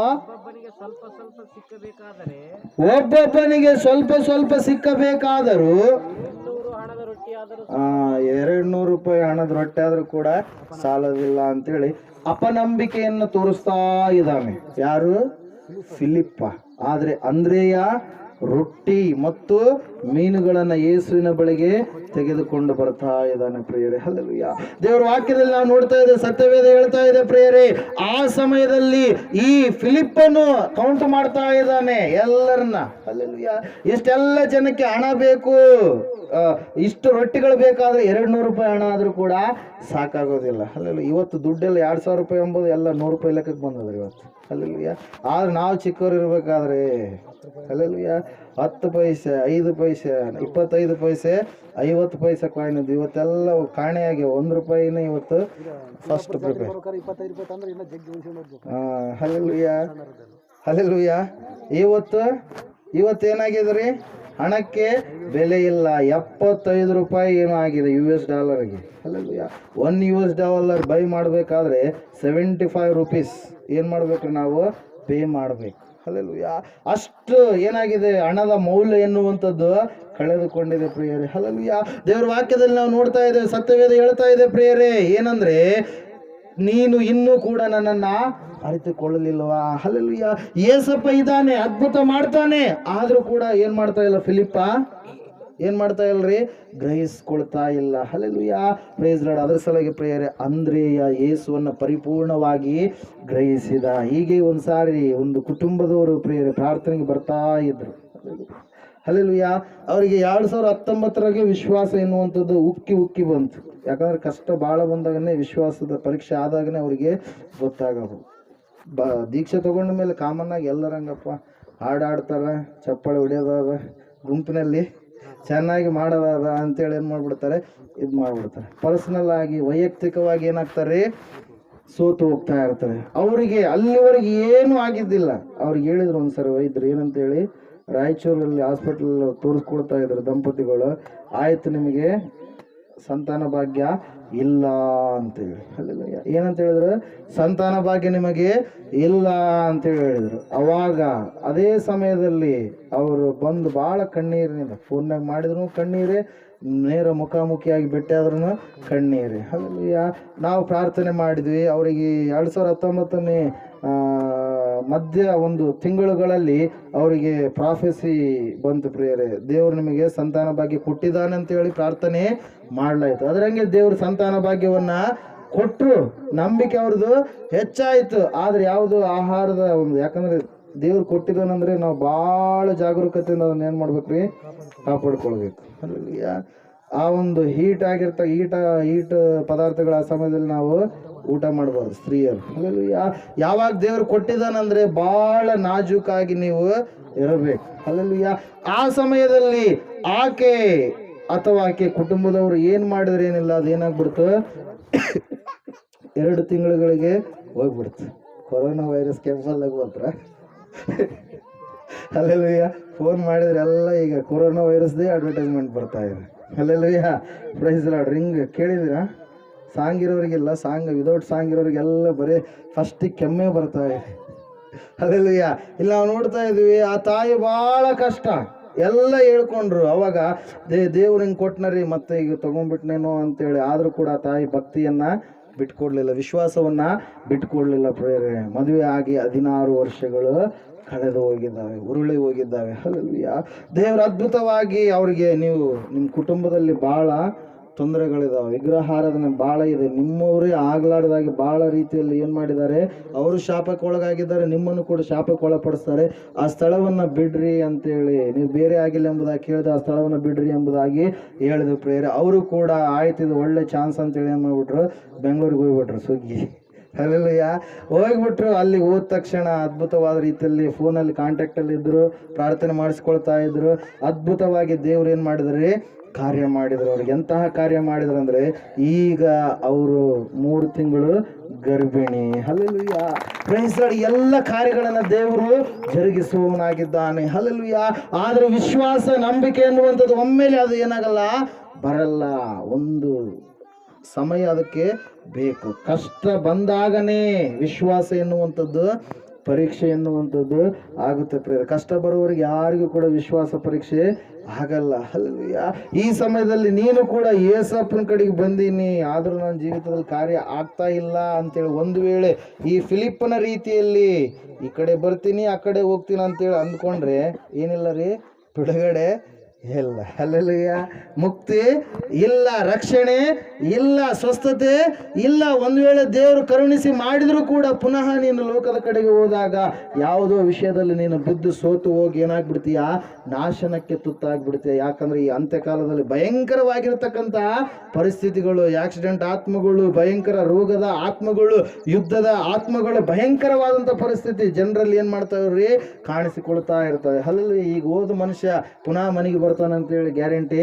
ಒಬ್ಬೊಬ್ಬನಿಗೆ ಸ್ವಲ್ಪ ಸ್ವಲ್ಪ ಸಿಕ್ಕಬೇಕಾದರೂ 200 ರೂಪಾಯಿ ಹಣದ ರೊಟ್ಟಿ ಆದ್ರೂ ಕೂಡ ಸಾಲದಿಲ್ಲ ಅಂತೇಳಿ ಅಪನಂಬಿಕೆಯನ್ನು ತೋರಿಸ್ತಾ ಇದ್ದಾನೆ. ಯಾರು? ಫಿಲಿಪ್ಪ. ಆದ್ರೆ ಅಂದ್ರೇಯ ರೊಟ್ಟಿ ಮತ್ತು ಮೀನುಗಳನ್ನ ಯೇಸುವಿನ ಬಳಿಗೆ ತೆಗೆದುಕೊಂಡು ಬರ್ತಾ ಇದ್ದಾನೆ ಪ್ರಿಯರೇ. ಹಲ್ಲೆಲೂಯಾ. ದೇವರ ವಾಕ್ಯದಲ್ಲಿ ನಾವು ನೋಡ್ತಾ ಇದ್ದೇವೆ, ಸತ್ಯವೇದ ಹೇಳ್ತಾ ಇದೆ ಪ್ರಿಯರೇ, ಆ ಸಮಯದಲ್ಲಿ ಈ ಫಿಲಿಪ್ಪನು ಕೌಂಟ್ ಮಾಡ್ತಾ ಇದ್ದಾನೆ ಎಲ್ಲರನ್ನ. ಹಲ್ಲೆಲೂಯಾ. ಇಷ್ಟೆಲ್ಲ ಜನಕ್ಕೆ ಹಣ ಬೇಕು, ಇಷ್ಟು ರೊಟ್ಟಿಗಳು ಬೇಕಾದ್ರೆ 200 ರೂಪಾಯಿ ಹಣ ಆದ್ರೂ ಕೂಡ ಸಾಕಾಗೋದಿಲ್ಲ. ಹಲ್ಲೆಲೂಯಾ. ಇವತ್ತು ದುಡ್ಡೆಲ್ಲ 2000 ರೂಪಾಯಿ ಎಂಬುದು ಎಲ್ಲ 100 ರೂಪಾಯಿ ಲೆಕ್ಕಕ್ಕೆ ಬಂದದ್ರಿ ಇವತ್ತು. ಹಲ್ಲೆಲೂಯಾ. ಆದ್ರೆ ನಾವು ಚಿಕ್ಕವ್ರು ಇರ್ಬೇಕಾದ್ರೆ ಹಲ್ಲೆಲೂಯಾ 10 ಪೈಸೆ 5 ಪೈಸೆ 25 ಪೈಸೆ 50 ಪೈಸೆ ಕಾಯಿನ್ ಇದ್ದು ಇವತ್ತೆಲ್ಲ ಕಾಣೆಯಾಗಿ 1 ರೂಪಾಯಿನೇ ಇವತ್ತು ಫಸ್ಟ್ ಪ್ರಿಪೇರ್. Hallelujah, hallelujah. ಇವತ್ತೇನಾಗಿದ್ರಿ, ಹಣಕ್ಕೆ ಬೆಲೆ ಇಲ್ಲ. 75 ರೂಪಾಯಿ ಏನೋ ಆಗಿದೆ US ಡಾಲರ್ಗೆ. ಹಲ್ಲೆಲೂಯಾ. $1 ಬೈ ಮಾಡಬೇಕಾದ್ರೆ 75 ರೂಪೀಸ್ ಏನು ಮಾಡ್ಬೇಕ್ರಿ ನಾವು ಪೇ ಮಾಡಬೇಕು. ಹಲ್ಲೆಲೂಯಾ. ಅಷ್ಟು ಏನಾಗಿದೆ, ಹಣದ ಮೌಲ್ಯ ಎನ್ನುವಂಥದ್ದು ಕಳೆದುಕೊಂಡಿದೆ ಪ್ರಿಯರೇ. ಹಲ್ಲೆಲೂಯಾ. ದೇವರ ವಾಕ್ಯದಲ್ಲಿ ನಾವು ನೋಡ್ತಾ ಇದ್ದೇವೆ, ಸತ್ಯವೇದ ಹೇಳ್ತಾ ಇದೆ ಪ್ರಿಯರೇ, ಏನಂದ್ರೆ ನೀನು ಇನ್ನೂ ಕೂಡ ನನ್ನನ್ನ ಅರಿತುಕೊಳ್ಳಲಿಲ್ವಾ. ಹಲ್ಲೆಲೂಯಾ. ಏಸಪ್ಪ ಇದ್ದಾನೆ, ಅದ್ಭುತ ಮಾಡ್ತಾನೆ, ಆದ್ರೂ ಕೂಡ ಏನ್ ಮಾಡ್ತಾ ಇಲ್ಲ ಫಿಲಿಪ್ಪ, ಏನ್ ಮಾಡ್ತಾ ಇಲ್ರಿ, ಗ್ರಹಿಸ್ಕೊಳ್ತಾ ಇಲ್ಲ. ಹಲ್ಲೆಲೂಯಾ. Praise lord. ಅದರ ಸಲುವಾಗಿ ಪ್ರಿಯರೇ, ಅಂದ್ರೇಯ ಯೇಸುವನ್ನ ಪರಿಪೂರ್ಣವಾಗಿ ಗ್ರಹಿಸಿದ. ಹೀಗೆ ಒಂದ್ಸಾರಿ ಒಂದು ಕುಟುಂಬದವರು ಪ್ರಿಯರೇ ಪ್ರಾರ್ಥನೆಗೆ ಬರ್ತಾ ಇದ್ರು. ಹಲ್ಲೆಲೂಯಾ. ಅವರಿಗೆ 2019 ವಿಶ್ವಾಸ ಎನ್ನುವಂಥದ್ದು ಉಕ್ಕಿ ಬಂತು. ಯಾಕಂದ್ರೆ ಕಷ್ಟ ಭಾಳ ಬಂದಾಗನೇ, ವಿಶ್ವಾಸದ ಪರೀಕ್ಷೆ ಆದಾಗನೇ ಅವರಿಗೆ ಗೊತ್ತಾಗೋದು. ದೀಕ್ಷೆ ತಗೊಂಡ ಮೇಲೆ ಕಾಮನ್ ಆಗಿ ಎಲ್ಲರಂಗಪ್ಪ ಹಾಡಾಡ್ತಾರ, ಚಪ್ಪಾಳೆ ಹೊಡಿಯೋದಾದ, ಗುಂಪಿನಲ್ಲಿ ಚೆನ್ನಾಗಿ ಮಾಡೋದಾದ ಅಂತೇಳಿ ಏನು ಮಾಡ್ಬಿಡ್ತಾರೆ, ಇದು ಮಾಡ್ಬಿಡ್ತಾರೆ. ಪರ್ಸನಲ್ ಆಗಿ ವೈಯಕ್ತಿಕವಾಗಿ ಏನಾಗ್ತಾರೆ, ಸೋತು ಹೋಗ್ತಾ ಇರ್ತಾರೆ. ಅವರಿಗೆ ಅಲ್ಲಿವರೆಗೆ ಏನೂ ಆಗಿದ್ದಿಲ್ಲ. ಅವ್ರಿಗೆ ಹೇಳಿದ್ರು ಒಂದ್ಸರಿ ವೈದ್ಯರು ಏನಂತೇಳಿ, ರಾಯಚೂರಲ್ಲಿ ಹಾಸ್ಪಿಟಲ್ ತೋರಿಸ್ಕೊಡ್ತಾ ಇದ್ರು ದಂಪತಿಗಳು, ಆಯ್ತು ನಿಮಗೆ ಸಂತಾನ ಭಾಗ್ಯ ಇಲ್ಲ ಅಂತೇಳಿ. ಅಲ್ಲೆಲ್ಲ ಏನಂತ ಹೇಳಿದ್ರು? ಸಂತಾನ ಭಾಗ್ಯ ನಿಮಗೆ ಇಲ್ಲ ಅಂತೇಳಿ ಹೇಳಿದ್ರು. ಅವಾಗ ಅದೇ ಸಮಯದಲ್ಲಿ ಅವರು ಬಂದು ಭಾಳ ಕಣ್ಣೀರಿನಿಂದ ಫೋನ್ನಾಗ ಮಾಡಿದ್ರು ಕಣ್ಣೀರೇ, ನೇರ ಮುಖಾಮುಖಿಯಾಗಿ ಭೇಟಿ ಆದ್ರೂ ಕಣ್ಣೀರೇ. ಅಲ್ಲೆಲ್ಲ ನಾವು ಪ್ರಾರ್ಥನೆ ಮಾಡಿದ್ವಿ ಅವರಿಗೆ 2019ನೇ ಮಧ್ಯ ಒಂದು ತಿಂಗಳುಗಳಲ್ಲಿ ಅವರಿಗೆ ಪ್ರಾಫೆಸಿ ಬಂತು ಪ್ರಿಯರೇ, ದೇವರು ನಿಮಗೆ ಸಂತಾನ ಭಾಗ್ಯ ಕೊಟ್ಟಿದ್ದಾನೆ ಅಂತ ಹೇಳಿ ಪ್ರಾರ್ಥನೆ ಮಾಡ್ಲಾಯ್ತು. ಅದರಂಗೆ ದೇವರು ಸಂತಾನ ಭಾಗ್ಯವನ್ನ ಕೊಟ್ಟರು, ನಂಬಿಕೆ ಅವ್ರದ್ದು ಹೆಚ್ಚಾಯಿತು. ಆದ್ರೆ ಯಾವುದು ಆಹಾರದ ಒಂದು, ಯಾಕಂದ್ರೆ ದೇವ್ರು ಕೊಟ್ಟಿದ್ದಾನಂದ್ರೆ ನಾವು ಭಾಳ ಜಾಗರೂಕತೆಯಿಂದ ಅದನ್ನ ಏನು ಮಾಡ್ಬೇಕ್ರಿ? ಕಾಪಾಡ್ಕೊಳ್ಬೇಕು. ಅಲ್ಲಿ ಆ ಒಂದು ಹೀಟ್ ಪದಾರ್ಥಗಳ ಸಮಯದಲ್ಲಿ ನಾವು ಊಟ ಮಾಡಬಾರ್ದು ಸ್ತ್ರೀಯರು. ಅಲ್ಲಿ ಯಾವಾಗ ದೇವ್ರು ಕೊಟ್ಟಿದ್ದಾನಂದ್ರೆ ಭಾಳ ನಾಜೂಕಾಗಿ ನೀವು ಇರಬೇಕು. ಅಲ್ಲಿ ಆ ಸಮಯದಲ್ಲಿ ಆಕೆ ಅಥವಾ ಆಕೆ ಕುಟುಂಬದವರು ಏನು ಮಾಡಿದ್ರೆ ಏನಿಲ್ಲ, ಅದೇನಾಗ್ಬಿಡ್ತು 2 ತಿಂಗಳುಗಳಿಗೆ ಹೋಗ್ಬಿಡ್ತು. ಕೊರೋನಾ ವೈರಸ್ ಕೆಂಪಲ್ಲಾಗ ಹೋದ್ರ ಅಲ್ಲೆಲ್ಲಯ್ಯ ಫೋನ್ ಮಾಡಿದ್ರೆ ಎಲ್ಲ ಈಗ ಕೊರೋನಾ ವೈರಸ್ದೇ ಅಡ್ವರ್ಟೈಸ್ಮೆಂಟ್ ಬರ್ತಾ ಇದೆ. ಅಲ್ಲೆಲ್ಲಯ್ಯ ಪ್ರೈಸ್ ಲಾರ್ಡ್. ರಿಂಗ್ ಕೇಳಿದಿರಾ? ಸಾಂಗ್ ಇರೋರಿಗೆಲ್ಲ, ಸಾಂಗ್ ವಿದೌಟ್ ಸಾಂಗ್ ಇರೋರಿಗೆಲ್ಲ ಬರೀ ಫಸ್ಟಿಗೆ ಕೆಮ್ಮೆ ಬರ್ತಾ ಇದೆ. ಅಲ್ಲೆಲ್ಲಯ್ಯ ಇಲ್ಲಿ ನಾವು ನೋಡ್ತಾ ಇದ್ವಿ, ಆ ತಾಯಿ ಭಾಳ ಕಷ್ಟ ಎಲ್ಲ ಹೇಳ್ಕೊಂಡ್ರು. ಅವಾಗ ದೇವ್ರು ಹಿಂಗೆ ಕೊಟ್ಟನರಿ, ಮತ್ತೆ ಈಗ ತೊಗೊಂಡ್ಬಿಟ್ನೇನೋ ಅಂತೇಳಿ. ಆದರೂ ಕೂಡ ಆ ತಾಯಿ ಭಕ್ತಿಯನ್ನ ಬಿಟ್ಕೊಡ್ಲಿಲ್ಲ, ವಿಶ್ವಾಸವನ್ನ ಬಿಟ್ಕೊಡ್ಲಿಲ್ಲ ಪ್ರೇರೆ. ಮದುವೆ ಆಗಿ 16 ವರ್ಷಗಳು ಕಳೆದು ಹೋಗಿದ್ದಾವೆ, ಉರುಳಿ ಹೋಗಿದ್ದಾವೆ. ಅಲ್ಲಲ್ವಿಯ ದೇವ್ರ ಅದ್ಭುತವಾಗಿ ಅವ್ರಿಗೆ, ನೀವು ನಿಮ್ಮ ಕುಟುಂಬದಲ್ಲಿ ಭಾಳ ತೊಂದರೆಗಳಿದಾವೆ, ವಿಗ್ರಹಾರಾಧನೆ ಭಾಳ ಇದೆ, ನಿಮ್ಮವರೇ ಆಗ್ಲಾರ್ದಾಗಿ ಭಾಳ ರೀತಿಯಲ್ಲಿ ಏನು ಮಾಡಿದ್ದಾರೆ, ಅವರು ಶಾಪಕ್ಕೆ ಒಳಗಾಗಿದ್ದಾರೆ, ನಿಮ್ಮನ್ನು ಕೂಡ ಶಾಪಕ್ಕೆ ಒಳಪಡಿಸ್ತಾರೆ. ಆ ಸ್ಥಳವನ್ನು ಬಿಡ್ರಿ ಅಂತೇಳಿ, ನೀವು ಬೇರೆ ಆಗಿಲ್ಲ ಎಂಬುದಾಗಿ ಕೇಳಿದ ಆ ಸ್ಥಳವನ್ನು ಬಿಡ್ರಿ ಎಂಬುದಾಗಿ ಹೇಳಿದ್ರು ಪ್ರೇರೆ. ಅವರು ಕೂಡ ಆಯ್ತಿದ್ದು ಒಳ್ಳೆ ಚಾನ್ಸ್ ಅಂತೇಳಿ ಏನು ಮಾಡಿಬಿಟ್ರು, ಬೆಂಗಳೂರಿಗೆ ಹೋಗ್ಬಿಟ್ರು ಸುಗ್ಗಿ. ಅಲ್ಲೆಲ್ಲಯ್ಯ ಹೋಗ್ಬಿಟ್ರು. ಅಲ್ಲಿ ಹೋದ ತಕ್ಷಣ ಅದ್ಭುತವಾದ ರೀತಿಯಲ್ಲಿ ಫೋನಲ್ಲಿ ಕಾಂಟ್ಯಾಕ್ಟಲ್ಲಿ ಇದ್ರು, ಪ್ರಾರ್ಥನೆ ಮಾಡಿಸ್ಕೊಳ್ತಾ ಇದ್ರು. ಅದ್ಭುತವಾಗಿ ದೇವ್ರು ಏನು ಮಾಡಿದ್ರಿ, ಕಾರ್ಯ ಮಾಡಿದ್ರು. ಅವ್ರಿಗೆ ಎಂತಹ ಕಾರ್ಯ ಮಾಡಿದ್ರು ಅಂದರೆ, ಈಗ ಅವರು 3 ತಿಂಗಳು ಗರ್ಭಿಣಿ. Hallelujah, praise lord. ಎಲ್ಲ ಕಾರ್ಯಗಳನ್ನು ದೇವರು ಜರುಗಿಸುವವನಾಗಿದ್ದಾನೆ. ಹಲ್ಲೆಲೂಯಾ. ಆದ್ರೆ ವಿಶ್ವಾಸ, ನಂಬಿಕೆ ಎನ್ನುವಂಥದ್ದು ಒಮ್ಮೆಲೆ ಅದು ಏನಾಗಲ್ಲ, ಬರಲ್ಲ. ಒಂದು ಸಮಯ ಅದಕ್ಕೆ ಬೇಕು. ಕಷ್ಟ ಬಂದಾಗನೇ ವಿಶ್ವಾಸ ಎನ್ನುವಂಥದ್ದು, ಪರೀಕ್ಷೆ ಎನ್ನುವಂಥದ್ದು ಆಗುತ್ತೆ ಪ್ರೇರೆ. ಕಷ್ಟ ಬರುವವರಿಗೆ ಯಾರಿಗೂ ಕೂಡ ವಿಶ್ವಾಸ ಪರೀಕ್ಷೆ ಆಗಲ್ಲ. ಹಲ್ಲೆಲೂಯಾ. ಈ ಸಮಯದಲ್ಲಿ ನೀನು ಕೂಡ ಯೇಸಪ್ಪನ ಕಡೆಗೆ ಬಂದೀನಿ, ಆದರೂ ನನ್ನ ಜೀವಿತದಲ್ಲಿ ಕಾರ್ಯ ಆಗ್ತಾ ಇಲ್ಲ ಅಂತೇಳಿ ಒಂದು ವೇಳೆ ಈ ಫಿಲಿಪ್ಪನ ರೀತಿಯಲ್ಲಿ ಈ ಕಡೆ ಬರ್ತೀನಿ ಆ ಕಡೆ ಹೋಗ್ತೀನಿ ಅಂತೇಳಿ ಅಂದ್ಕೊಂಡ್ರೆ ಏನಿಲ್ಲ ರೀ, ಬಿಡುಗಡೆ ಇಲ್ಲ. ಹಲ್ಲೆಲೂಯಾ. ಮುಕ್ತಿ ಇಲ್ಲ, ರಕ್ಷಣೆ ಇಲ್ಲ, ಸ್ವಸ್ಥತೆ ಇಲ್ಲ. ಒಂದು ವೇಳೆ ದೇವರು ಕರುಣಿಸಿ ಮಾಡಿದರೂ ಕೂಡ ಪುನಃ ನೀನು ಲೋಕದ ಕಡೆಗೆ ಹೋದಾಗ ಯಾವುದೋ ವಿಷಯದಲ್ಲಿ ನೀನು ಬಿದ್ದು ಸೋತು ಹೋಗಿ ಏನಾಗ್ಬಿಡ್ತೀಯ, ನಾಶನಕ್ಕೆ ತುತ್ತಾಗ್ಬಿಡ್ತೀಯ. ಯಾಕಂದ್ರೆ ಈ ಅಂತ್ಯಕಾಲದಲ್ಲಿ ಭಯಂಕರವಾಗಿರ್ತಕ್ಕಂಥ ಪರಿಸ್ಥಿತಿಗಳು, ಆಕ್ಸಿಡೆಂಟ್ ಆತ್ಮಗಳು, ಭಯಂಕರ ರೋಗದ ಆತ್ಮಗಳು, ಯುದ್ಧದ ಆತ್ಮಗಳು, ಭಯಂಕರವಾದಂಥ ಪರಿಸ್ಥಿತಿ ಜನರಲ್ಲಿ ಏನು ಮಾಡ್ತಾವ್ರಿ, ಕಾಣಿಸಿಕೊಳ್ತಾ ಇರ್ತವೆ. ಅಲ್ಲಲ್ಲಿ ಈಗ ಹೋದ ಮನುಷ್ಯ ಪುನಃ ಮನೆಗೆ ಅಂತೇಳಿ ಗ್ಯಾರಂಟಿ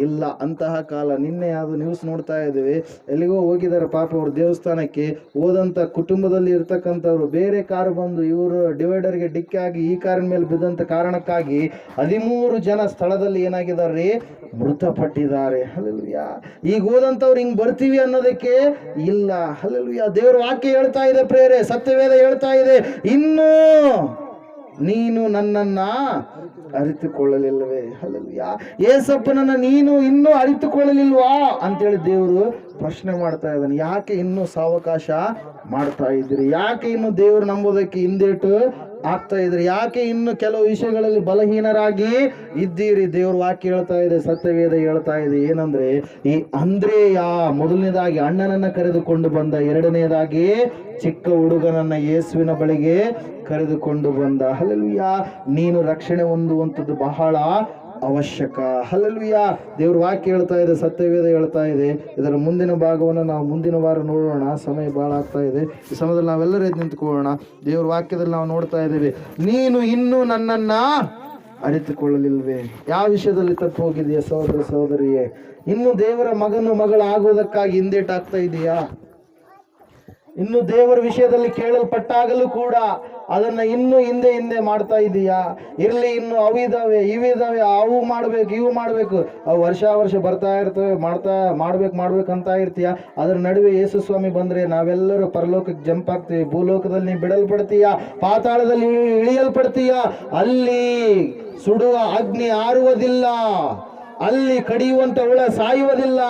ಇಲ್ಲ. ಅಂತಹ ಕಾಲ. ನಿನ್ನೆ ಅದು ನ್ಯೂಸ್ ನೋಡ್ತಾ ಇದ್ದೀವಿ, ಎಲ್ಲಿಗೋ ಹೋಗಿದ್ದಾರೆ ಪಾಪ ಅವರು ದೇವಸ್ಥಾನಕ್ಕೆ. ಹೋದಂಥ ಕುಟುಂಬದಲ್ಲಿ ಇರ್ತಕ್ಕಂಥವ್ರು ಬೇರೆ ಕಾರು ಬಂದು ಇವರು ಡಿವೈಡರ್ಗೆ ಡಿಕ್ಕಿ ಆಗಿ ಈ ಕಾರಿನ ಮೇಲೆ ಬಿದ್ದಂಥ ಕಾರಣಕ್ಕಾಗಿ 13 ಜನ ಸ್ಥಳದಲ್ಲಿ ಏನಾಗಿದ್ದಾರೆ, ಮೃತಪಟ್ಟಿದ್ದಾರೆ. ಹಲ್ಲೆಲೂಯಾ. ಈಗ ಹೋದಂಥವ್ರು ಹಿಂಗೆ ಬರ್ತೀವಿ ಅನ್ನೋದಕ್ಕೆ ಇಲ್ಲ. ಹಲ್ಲೆಲೂಯಾ. ದೇವರ ವಾಕ್ಯ ಹೇಳ್ತಾ ಇದೆ ಪ್ರೇರೆ, ಸತ್ಯವೇದ ಹೇಳ್ತಾ ಇದೆ, ಇನ್ನೂ ನೀನು ನನ್ನನ್ನ ಅರಿತುಕೊಳ್ಳಲಿಲ್ಲವೇ. ಹಲ್ಲೆಲೂಯಾ. ಯೇಸಪ್ಪನನ್ನ ನೀನು ಇನ್ನೂ ಅರಿತುಕೊಳ್ಳಲಿಲ್ವಾ ಅಂತೇಳಿ ದೇವರು ಪ್ರಶ್ನೆ ಮಾಡ್ತಾ ಇದ್ದಾನೆ. ಯಾಕೆ ಇನ್ನೂ ಸಾವಕಾಶ ಮಾಡ್ತಾ ಇದ್ದೀರಿ? ಯಾಕೆ ಇನ್ನು ದೇವರು ನಂಬೋದಕ್ಕೆ ಹಿಂದೇಟು ಆಗ್ತಾ ಇದ್ರಿ? ಯಾಕೆ ಇನ್ನು ಕೆಲವು ವಿಷಯಗಳಲ್ಲಿ ಬಲಹೀನರಾಗಿ ಇದ್ದೀರಿ? ದೇವ್ರ ವಾಕ್ಯ ಹೇಳ್ತಾ ಇದೆ, ಸತ್ಯವೇದ ಹೇಳ್ತಾ ಇದೆ. ಏನಂದ್ರೆ, ಈ ಅಂದ್ರೇಯ ಮೊದಲನೇದಾಗಿ ಅಣ್ಣನನ್ನ ಕರೆದುಕೊಂಡು ಬಂದ, ಎರಡನೇದಾಗಿ ಚಿಕ್ಕ ಹುಡುಗನನ್ನ ಯೇಸುವಿನ ಬಳಿಗೆ ಕರೆದುಕೊಂಡು ಬಂದ. ಹಲ್ಲೆಲೂಯಾ. ನೀನು ರಕ್ಷಣೆ ಹೊಂದುವಂಥದ್ದು ಬಹಳ ಅವಶ್ಯಕ. ಹಲ್ಲೆಲೂಯಾ. ದೇವ್ರ ವಾಕ್ಯ ಹೇಳ್ತಾ ಇದೆ, ಸತ್ಯವೇದ ಹೇಳ್ತಾ ಇದೆ. ಇದರ ಮುಂದಿನ ಭಾಗವನ್ನು ನಾವು ಮುಂದಿನ ವಾರ ನೋಡೋಣ, ಸಮಯ ಭಾಳ ಆಗ್ತಾ ಇದೆ. ಈ ಸಮಯದಲ್ಲಿ ನಾವೆಲ್ಲರೂ ಎದ್ದು ನಿಂತ್ಕೊಳ್ಳೋಣ. ದೇವ್ರ ವಾಕ್ಯದಲ್ಲಿ ನಾವು ನೋಡ್ತಾ ಇದ್ದೇವೆ, ನೀನು ಇನ್ನೂ ನನ್ನನ್ನ ಅರಿತುಕೊಳ್ಳಲಿಲ್ವೇ? ಯಾವ ವಿಷಯದಲ್ಲಿ ತಪ್ಪು ಹೋಗಿದೆಯಾ ಸಹೋದರ ಸಹೋದರಿಯೇ? ಇನ್ನು ದೇವರ ಮಗನು ಮಗಳಾಗುವುದಕ್ಕಾಗಿ ಹಿಂದೇಟಾಗ್ತಾ ಇದೆಯಾ? ಇನ್ನು ದೇವರ ವಿಷಯದಲ್ಲಿ ಕೇಳಲ್ಪಟ್ಟಾಗಲೂ ಕೂಡ ಅದನ್ನ ಇನ್ನು ಹಿಂದೆ ಮಾಡ್ತಾ ಇದೀಯಾ? ಇರ್ಲಿ, ಇನ್ನು ಅವಿದಾವೆ ಇವಿದಾವೆ, ಅವು ಮಾಡ್ಬೇಕು ಇವು ಮಾಡ್ಬೇಕು, ಅವು ವರ್ಷ ಬರ್ತಾ ಇರ್ತವೆ, ಮಾಡ್ಬೇಕಂತ ಇರ್ತೀಯ. ಅದ್ರ ನಡುವೆ ಯೇಸು ಸ್ವಾಮಿ ಬಂದ್ರೆ ನಾವೆಲ್ಲರೂ ಪರಲೋಕಕ್ಕೆ ಜಂಪ್ ಆಗ್ತೀವಿ. ಭೂಲೋಕದಲ್ಲಿ ನೀ ಬಿಡಲ್ಪಡ್ತೀಯ, ಪಾತಾಳದಲ್ಲಿ ಇಳಿಯಲ್ಪಡ್ತೀಯ. ಅಲ್ಲಿ ಸುಡುವ ಅಗ್ನಿ ಆರುವುದಿಲ್ಲ, ಅಲ್ಲಿ ಕಡಿಯುವಂತ ಹುಳ ಸಾಯುವುದಿಲ್ಲ,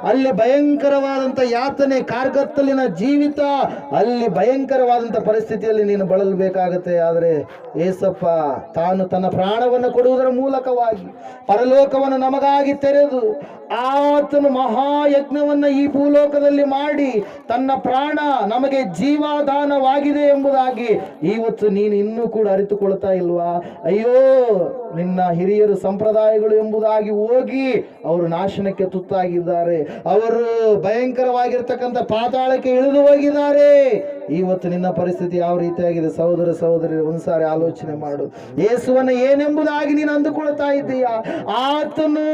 ಅಲ್ಲಿ ಭಯಂಕರವಾದಂತ ಯಾತನೆ, ಕಾರ್ಗತ್ತಲಿನ ಜೀವಿತ, ಅಲ್ಲಿ ಭಯಂಕರವಾದಂತ ಪರಿಸ್ಥಿತಿಯಲ್ಲಿ ನೀನು ಬಳಲಬೇಕಾಗತ್ತೆ. ಆದರೆ ಏಸಪ್ಪ ತಾನು ತನ್ನ ಪ್ರಾಣವನ್ನು ಕೊಡುವುದರ ಮೂಲಕವಾಗಿ ಪರಲೋಕವನ್ನು ನಮಗಾಗಿ ತೆರೆದು ಆತನು ಮಹಾಯಜ್ಞವನ್ನ ಈ ಭೂಲೋಕದಲ್ಲಿ ಮಾಡಿ ತನ್ನ ಪ್ರಾಣ ನಮಗೆ ಜೀವಾದಾನವಾಗಿದೆ ಎಂಬುದಾಗಿ ಇವತ್ತು ನೀನು ಇನ್ನೂ ಕೂಡ ಅರಿತುಕೊಳ್ತಾ ಇಲ್ವಾ? ಅಯ್ಯೋ, ನಿನ್ನ ಹಿರಿಯರು ಸಂಪ್ರದಾಯಗಳು ಎಂಬುದಾಗಿ ಹೋಗಿ ಅವರು ನಾಶನಕ್ಕೆ ತುತ್ತಾಗಿದ್ದಾರೆ, ಅವರು ಭಯಂಕರವಾಗಿರ್ತಕ್ಕಂಥ ಪಾತಾಳಕ್ಕೆ ಇಳಿದು ಹೋಗಿದ್ದಾರೆ. ಇವತ್ತು ನಿನ್ನ ಪರಿಸ್ಥಿತಿ ಯಾವ ರೀತಿಯಾಗಿದೆ? ಸಹೋದರ ಸಹೋದರಿ, ಒಂದ್ಸಾರಿ ಆಲೋಚನೆ ಮಾಡು. ಯೇಸುವನ್ನ ಏನೆಂಬುದಾಗಿ ನೀನು ಅಂದುಕೊಳ್ತಾ ಇದ್ದೀಯ? ಆತನು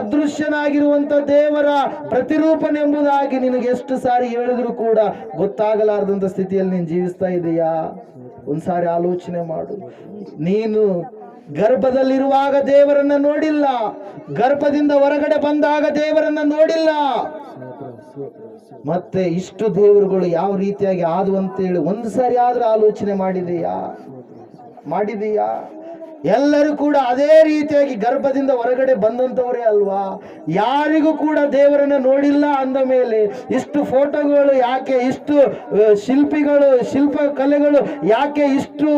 ಅದೃಶ್ಯನಾಗಿರುವಂತ ದೇವರ ಪ್ರತಿರೂಪನೆಂಬುದಾಗಿ ನಿನಗೆ ಎಷ್ಟು ಸಾರಿ ಹೇಳಿದ್ರು ಕೂಡ ಗೊತ್ತಾಗಲಾರದಂತ ಸ್ಥಿತಿಯಲ್ಲಿ ನೀನು ಜೀವಿಸ್ತಾ ಇದೀಯಾ? ಒಂದ್ಸಾರಿ ಆಲೋಚನೆ ಮಾಡು. ನೀನು ಗರ್ಭದಲ್ಲಿರುವಾಗ ದೇವರನ್ನ ನೋಡಿಲ್ಲ, ಗರ್ಭದಿಂದ ಹೊರಗಡೆ ಬಂದಾಗ ದೇವರನ್ನ ನೋಡಿಲ್ಲ. ಮತ್ತೆ ಇಷ್ಟು ದೇವರುಗಳು ಯಾವ ರೀತಿಯಾಗಿ ಆದು ಅಂತೇಳಿ ಒಂದು ಸಾರಿ ಆದ್ರೂ ಆಲೋಚನೆ ಮಾಡಿದೀಯಾ? ಎಲ್ಲರೂ ಕೂಡ ಅದೇ ರೀತಿಯಾಗಿ ಗರ್ಭದಿಂದ ಹೊರಗಡೆ ಬಂದಂತವರೇ ಅಲ್ವಾ? ಯಾರಿಗೂ ಕೂಡ ದೇವರನ್ನ ನೋಡಿಲ್ಲ ಅಂದ ಮೇಲೆ ಇಷ್ಟು ಫೋಟೋಗಳು ಯಾಕೆ, ಇಷ್ಟು ಶಿಲ್ಪ ಕಲೆಗಳು ಯಾಕೆ, ಇಷ್ಟು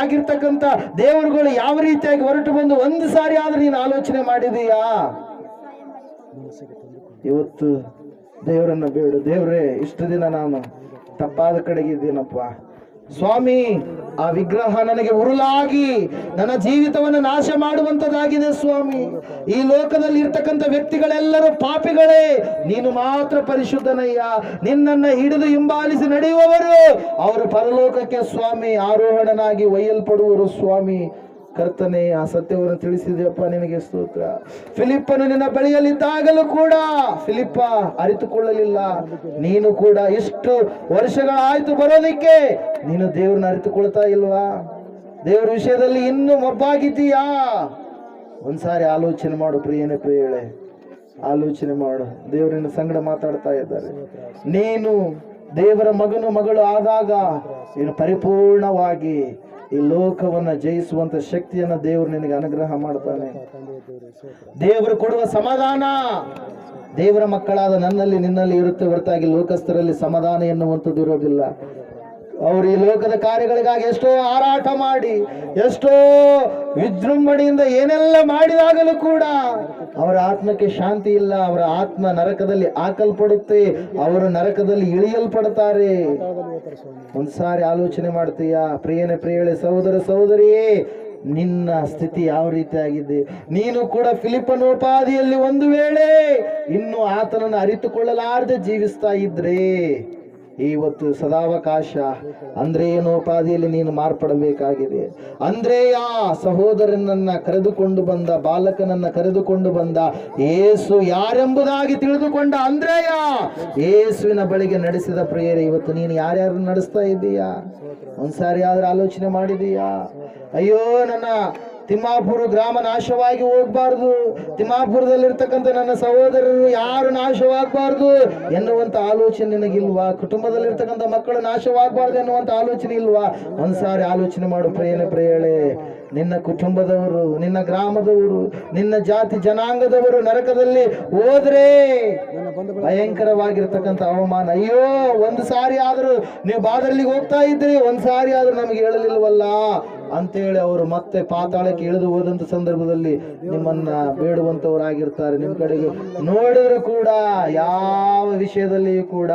ಆಗಿರ್ತಕ್ಕಂಥ ದೇವರುಗಳು ಯಾವ ರೀತಿಯಾಗಿ ಹೊರಟು ಬಂದು ಒಂದು ಸಾರಿ ಆದ್ರೂ ನೀನು ಆಲೋಚನೆ ಮಾಡಿದೀಯಾ? ಇವತ್ತು ದೇವರನ್ನ ಬೇಡು. ದೇವರೇ, ಇಷ್ಟು ದಿನ ನಾನು ತಪ್ಪಾದ ಕಡೆಗಿದ್ದೀನಪ್ಪ ಸ್ವಾಮಿ, ಆ ವಿಗ್ರಹ ನನಗೆ ಉರುಳಾಗಿ ನನ್ನ ಜೀವಿತವನ್ನು ನಾಶ ಮಾಡುವಂತದಾಗಿದೆ ಸ್ವಾಮಿ. ಈ ಲೋಕದಲ್ಲಿ ಇರ್ತಕ್ಕಂಥ ವ್ಯಕ್ತಿಗಳೆಲ್ಲರೂ ಪಾಪಿಗಳೇ, ನೀನು ಮಾತ್ರ ಪರಿಶುದ್ಧನಯ್ಯ. ನಿನ್ನನ್ನು ಹಿಡಿದು ಹಿಂಬಾಲಿಸಿ ನಡೆಯುವವರು ಅವರು ಪರಲೋಕಕ್ಕೆ ಸ್ವಾಮಿ ಆರೋಹಣನಾಗಿ ಒಯ್ಯಲ್ಪಡುವರು ಸ್ವಾಮಿ. ಕರ್ತನೆ, ಆ ಸತ್ಯವನ್ನು ತಿಳಿಸಿದೆಯಪ್ಪ, ನಿನಗೆ ಸ್ತೋತ್ರ. ಫಿಲಿಪ್ಪನು ನಿನ್ನ ಬಳಿಯಲ್ಲಿದ್ದಾಗಲೂ ಕೂಡ ಫಿಲಿಪ್ಪ ಅರಿತುಕೊಳ್ಳಲಿಲ್ಲ. ನೀನು ಕೂಡ ಎಷ್ಟು ವರ್ಷಗಳಾಯ್ತು ಬರೋದಿಕ್ಕೆ, ನೀನು ದೇವ್ರನ್ನ ಅರಿತುಕೊಳ್ತಾ ಇಲ್ವಾ? ದೇವರ ವಿಷಯದಲ್ಲಿ ಇನ್ನೂ ಮಬ್ಬಾಗಿದ್ದೀಯಾ? ಒಂದ್ಸಾರಿ ಆಲೋಚನೆ ಮಾಡು ಪ್ರಿಯಳೆ, ಆಲೋಚನೆ ಮಾಡು. ದೇವರಿನ ಸಂಗಡ ಮಾತಾಡ್ತಾ ಇದ್ದಾರೆ. ನೀನು ದೇವರ ಮಗಳು ಆದಾಗ ನೀನು ಪರಿಪೂರ್ಣವಾಗಿ ಈ ಲೋಕವನ್ನ ಜಯಿಸುವಂತ ಶಕ್ತಿಯನ್ನ ದೇವರು ನಿನಗೆ ಅನುಗ್ರಹ ಮಾಡ್ತಾನೆ. ದೇವರು ಕೊಡುವ ಸಮಾಧಾನ ದೇವರ ಮಕ್ಕಳಾದ ನನ್ನಲ್ಲಿ ನಿನ್ನಲ್ಲಿ ಇರುತ್ತೆ ಹೊರತಾಗಿ ಲೋಕಸ್ಥರಲ್ಲಿ ಸಮಾಧಾನ ಎನ್ನುವಂಥದ್ದು ಇರೋದಿಲ್ಲ. ಅವರು ಈ ಲೋಕದ ಕಾರ್ಯಗಳಿಗಾಗಿ ಎಷ್ಟೋ ಹಾರಾಟ ಮಾಡಿ, ಎಷ್ಟೋ ವಿಜೃಂಭಣೆಯಿಂದ ಏನೆಲ್ಲ ಮಾಡಿದಾಗಲೂ ಕೂಡ ಅವರ ಆತ್ಮಕ್ಕೆ ಶಾಂತಿ ಇಲ್ಲ. ಅವರ ಆತ್ಮ ನರಕದಲ್ಲಿ ಹಾಕಲ್ಪಡುತ್ತೆ, ಅವರು ನರಕದಲ್ಲಿ ಇಳಿಯಲ್ಪಡ್ತಾರೆ. ಒಂದ್ಸಾರಿ ಆಲೋಚನೆ ಮಾಡ್ತೀಯಾ ಪ್ರಿಯಳೆ, ಸಹೋದರ ಸಹೋದರಿಯೇ, ನಿನ್ನ ಸ್ಥಿತಿ ಯಾವ ರೀತಿ ಆಗಿದೆ? ನೀನು ಕೂಡ ಫಿಲಿಪ್ಪನೋಪಾದಿಯಲ್ಲಿ ಒಂದು ವೇಳೆ ಇನ್ನು ಆತನನ್ನು ಅರಿತುಕೊಳ್ಳಲಾರದೆ ಜೀವಿಸ್ತಾ ಇದ್ರೆ ಇವತ್ತು ಸದಾವಕಾಶ ಅಂದ್ರೇಯನೋಪಾದಿಯಲ್ಲಿ ನೀನು ಮಾರ್ಪಡಬೇಕಾಗಿದೆ. ಅಂದ್ರೇಯ ಸಹೋದರನನ್ನ ಕರೆದುಕೊಂಡು ಬಂದ, ಬಾಲಕನನ್ನ ಕರೆದುಕೊಂಡು ಬಂದ ಯೇಸು ಯಾರೆಂಬುದಾಗಿ ತಿಳಿದುಕೊಂಡ ಅಂದ್ರೇಯ ಯೇಸುವಿನ ಬಳಿಗೆ ನಡೆಸಿದ ಪ್ರಿಯರೇ, ಇವತ್ತು ನೀನು ಯಾರ್ಯಾರು ನಡೆಸ್ತಾ ಇದ್ದೀಯಾ? ಒಂದ್ಸಾರಿ ಆದ್ರೆ ಆಲೋಚನೆ ಮಾಡಿದೀಯಾ? ಅಯ್ಯೋ, ನನ್ನ ತಿಮ್ಮಾಪುರ ಗ್ರಾಮ ನಾಶವಾಗಿ ಹೋಗ್ಬಾರ್ದು, ತಿಮ್ಮಾಪುರದಲ್ಲಿರ್ತಕ್ಕಂಥ ನನ್ನ ಸಹೋದರರು ಯಾರು ನಾಶವಾಗಬಾರ್ದು ಎನ್ನುವಂತ ಆಲೋಚನೆ ನಿನಗಿಲ್ವಾ? ಕುಟುಂಬದಲ್ಲಿರ್ತಕ್ಕಂಥ ಮಕ್ಕಳು ನಾಶವಾಗಬಾರ್ದು ಎನ್ನುವಂತ ಆಲೋಚನೆ ಇಲ್ವಾ? ಒಂದ್ಸಾರಿ ಆಲೋಚನೆ ಮಾಡು ಪ್ರಿಯಳೆ. ನಿನ್ನ ಕುಟುಂಬದವರು, ನಿನ್ನ ಗ್ರಾಮದವರು, ನಿನ್ನ ಜಾತಿ ಜನಾಂಗದವರು ನರಕದಲ್ಲಿ ಹೋದ್ರೆ ಭಯಂಕರವಾಗಿರ್ತಕ್ಕಂಥ ಅವಮಾನ. ಅಯ್ಯೋ, ಒಂದು ಸಾರಿ ಆದರೂ ನೀವು ಬಾದರ್ಲಿಗೆ ಹೋಗ್ತಾ ಇದ್ರಿ, ಒಂದು ಸಾರಿ ಆದ್ರೂ ನಮಗೆ ಹೇಳಲಿಲ್ವಲ್ಲ ಅಂತೇಳಿ ಅವರು ಮತ್ತೆ ಪಾತಾಳಕ್ಕೆ ಇಳಿದು ಹೋದಂತ ಸಂದರ್ಭದಲ್ಲಿ ನಿಮ್ಮನ್ನ ಬೇಡುವಂತವರಾಗಿರ್ತಾರೆ. ನಿಮ್ಮ ಕಡೆಗೆ ನೋಡಿದ್ರು ಕೂಡ ಯಾವ ವಿಷಯದಲ್ಲಿಯೂ ಕೂಡ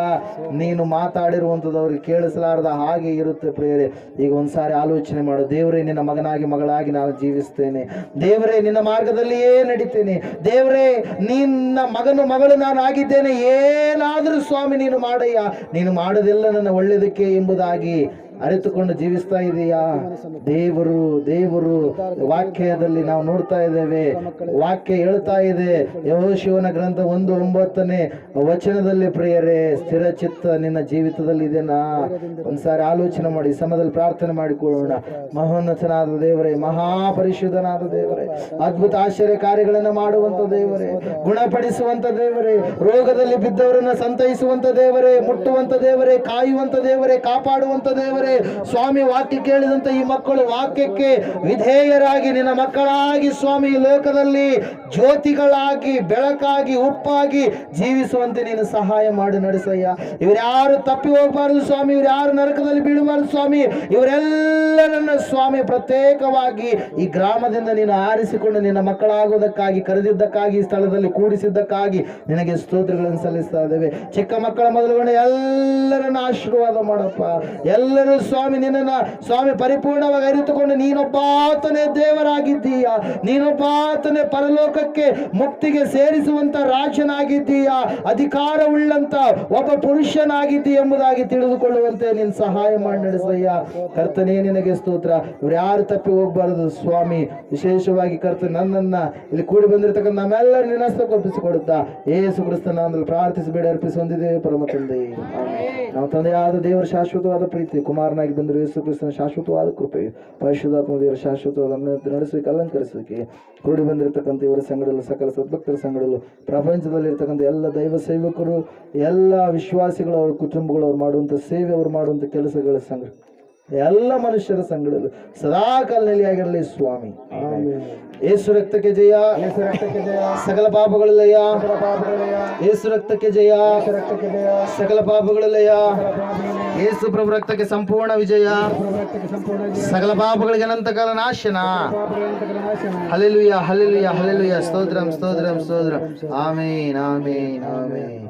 ನೀನು ಮಾತಾಡಿರುವಂಥದ್ದು ಅವ್ರಿಗೆ ಕೇಳಿಸಲಾರದ ಹಾಗೆ ಇರುತ್ತೆ ಪ್ರಿಯರೇ. ಈಗ ಒಂದ್ಸಾರಿ ಆಲೋಚನೆ ಮಾಡು. ದೇವರೇ, ನಿನ್ನ ಮಗನಾಗಿ ಮಗಳಾಗಿ ನಾನು ಜೀವಿಸ್ತೇನೆ. ದೇವರೇ, ನಿನ್ನ ಮಾರ್ಗದಲ್ಲಿಯೇ ನಡೀತೇನೆ. ದೇವರೇ, ನಿನ್ನ ಮಗಳು ನಾನು ಆಗಿದ್ದೇನೆ. ಏನಾದರೂ ಸ್ವಾಮಿ ನೀನು ಮಾಡಯ್ಯ, ನೀನು ಮಾಡೋದೆಲ್ಲ ನನ್ನ ಒಳ್ಳೆಯದಕ್ಕೆ ಎಂಬುದಾಗಿ ಅರಿತುಕೊಂಡು ಜೀವಿಸ್ತಾ ಇದೆಯಾ? ದೇವರು ದೇವರು ವಾಕ್ಯದಲ್ಲಿ ನಾವು ನೋಡ್ತಾ ಇದ್ದೇವೆ. ವಾಕ್ಯ ಹೇಳ್ತಾ ಇದೆ, ಯೆಹೋಶುವನ ಗ್ರಂಥ 1:9 ವಚನದಲ್ಲಿ, ಪ್ರಿಯರೇ, ಸ್ಥಿರ ಚಿತ್ತ ನಿನ್ನ ಜೀವಿತದಲ್ಲಿ ಇದೆನಾ? ಒಂದ್ಸಾರಿ ಆಲೋಚನೆ ಮಾಡಿ, ಸಮಯದಲ್ಲಿ ಪ್ರಾರ್ಥನೆ ಮಾಡಿಕೊಳ್ಳೋಣ. ಮಹೋನ್ನತನಾದ ದೇವರೇ, ಮಹಾಪರಿಶುದ್ಧನಾದ ದೇವರೇ, ಅದ್ಭುತ ಆಶ್ಚರ್ಯ ಕಾರ್ಯಗಳನ್ನು ಮಾಡುವಂತ ದೇವರೇ, ಗುಣಪಡಿಸುವಂತ ದೇವರೇ, ರೋಗದಲ್ಲಿ ಬಿದ್ದವರನ್ನ ಸಂತೈಸುವಂತ ದೇವರೇ, ಮುಟ್ಟುವಂತ ದೇವರೇ, ಕಾಯುವಂತ ದೇವರೇ, ಕಾಪಾಡುವಂತ ದೇವರೇ. ಸ್ವಾಮಿ, ವಾಕ್ಯ ಕೇಳಿದಂತ ಈ ಮಕ್ಕಳು ವಾಕ್ಯಕ್ಕೆ ವಿಧೇಯರಾಗಿ ನಿನ್ನ ಮಕ್ಕಳಾಗಿ ಸ್ವಾಮಿ ಈ ಲೋಕದಲ್ಲಿ ಜ್ಯೋತಿಗಳಾಗಿ, ಬೆಳಕಾಗಿ, ಉಪ್ಪಾಗಿ ಜೀವಿಸುವಂತೆ ನೀನು ಸಹಾಯ ಮಾಡಿ ನಡೆಸಯ್ಯ. ಇವರ್ಯಾರು ತಪ್ಪಿ ಹೋಗಬಾರದು ಸ್ವಾಮಿ, ಇವರ್ಯಾರು ನರಕದಲ್ಲಿ ಬೀಳಬಾರದು ಸ್ವಾಮಿ. ಇವರೆಲ್ಲರನ್ನ ಸ್ವಾಮಿ ಪ್ರತ್ಯೇಕವಾಗಿ ಈ ಗ್ರಾಮದಿಂದ ನೀನು ಆರಿಸಿಕೊಂಡು ನಿನ್ನ ಮಕ್ಕಳಾಗುವುದಕ್ಕಾಗಿ ಕರೆದಿದ್ದಕ್ಕಾಗಿ, ಈ ಸ್ಥಳದಲ್ಲಿ ಕೂಡಿಸಿದ್ದಕ್ಕಾಗಿ ನಿನಗೆ ಸ್ತೋತ್ರಗಳನ್ನು ಸಲ್ಲಿಸ್ತಾ ಇದ್ದೇವೆ. ಚಿಕ್ಕ ಮಕ್ಕಳ ಮೊದಲುಗೊಂಡು ಎಲ್ಲರನ್ನ ಆಶೀರ್ವಾದ ಮಾಡಪ್ಪ. ಎಲ್ಲರೂ ಸ್ವಾಮಿ ನಿನ್ನನ್ನ ಸ್ವಾಮಿ ಪರಿಪೂರ್ಣವಾಗಿ ಅರಿತುಕೊಂಡು ನೀನೊಬ್ಬಾತನೇ ದೇವರಾಗಿದ್ದೀಯ, ನೀನೊಬ್ಬಾತನೇ ಪರಲೋಕಕ್ಕೆ ಮುಕ್ತಿಗೆ ಸೇರಿಸುವಂತ ರಾಜನಾಗಿದ್ದೀಯ, ಅಧಿಕಾರವುಳ್ಳಂತ ಒಬ್ಬ ಪುರುಷನಾಗಿದ್ದೀಯ ಎಂಬುದಾಗಿ ತಿಳಿದುಕೊಳ್ಳುವಂತೆ ನೀನು ಸಹಾಯ ಮಾಡಿ ನಡೆಸಯ್ಯ. ಕರ್ತನೇ, ನಿನಗೆ ಸ್ತೋತ್ರ. ಇವ್ರು ಯಾರು ತಪ್ಪಿ ಹೋಗಬಾರದು ಸ್ವಾಮಿ. ವಿಶೇಷವಾಗಿ ನನ್ನನ್ನ ಇಲ್ಲಿ ಕೂಡಿ ಬಂದಿರತಕ್ಕಂಥ ನಮ್ಮೆಲ್ಲರೂ ನಿನ್ನ ಹಸ್ತಕ್ಕೆ ಒಪ್ಪಿಸಿಕೊಡುತ್ತಾ ಯೇಸು ಕ್ರಿಸ್ತನ ನಾಮದಲ್ಲಿ ಪ್ರಾರ್ಥಿಸಬೇಡಿ, ಅರ್ಪಿಸಿ ಹೊಂದಿದ್ದೇವೆ ಪರಮ ತಂದೆ. ನಾವು ತಂದೆಯಾದ ದೇವರ ಶಾಶ್ವತವಾದ ಪ್ರೀತಿ, ಕುಮಾರನಾಗಿ ಬಂದರು ಯೇಸು ಕ್ರಿಸ್ತನ ಶಾಶ್ವತವಾದ ಕೃಪೆ, ಪರಿಶುದ್ಧಾತ್ಮ ದೇವರ ಶಾಶ್ವತವಾದ ನಡೆಸುವಿಕೆ, ಅಲಂಕರಿಸುವಿಕೆ, ಕೂಡಿ ಬಂದಿರತಕ್ಕಂಥ ಇವರ ಸಂಘಡಲು, ಸಕಲ ಸದ್ಭಕ್ತರ ಸಂಘಡಲು, ಪ್ರಪಂಚದಲ್ಲಿರ್ತಕ್ಕಂಥ ಎಲ್ಲ ದೈವ ಸೇವಕರು, ಎಲ್ಲ ವಿಶ್ವಾಸಿಗಳು, ಅವ್ರ ಕುಟುಂಬಗಳು, ಅವ್ರು ಮಾಡುವಂಥ ಸೇವೆ, ಅವ್ರು ಮಾಡುವಂಥ ಕೆಲಸಗಳ ಸಂಘ, ಎಲ್ಲ ಮನುಷ್ಯರ ಸಂಘಡಲು ಸದಾ ಕಾಲದಲ್ಲಿ ಆಗಿರಲಿ ಸ್ವಾಮಿ. ಯೇಸು ರಕ್ತಕ್ಕೆ ಜಯ, ಸಕಲ ಪಾಪಗಳು ಲಯ, ಯೇಸು ರಕ್ತಕ್ಕೆ ಜಯ, ಸಕಲ ಪಾಪಗಳು ಲಯ, ಯೇಸು ಪ್ರಭು ರಕ್ತಕ್ಕೆ ಸಂಪೂರ್ಣ ವಿಜಯ, ಸಕಲ ಪಾಪಗಳಿಗೆ ಅನಂತಕಾಲ ನಾಶನ. Hallelujah, hallelujah, hallelujah. ಸ್ತೋತ್ರಂ ಸ್ತೋತ್ರಂ ಸ್ತೋತ್ರಂ. ಆಮೇನ್, ಆಮೇನ್, ಆಮೇನ್.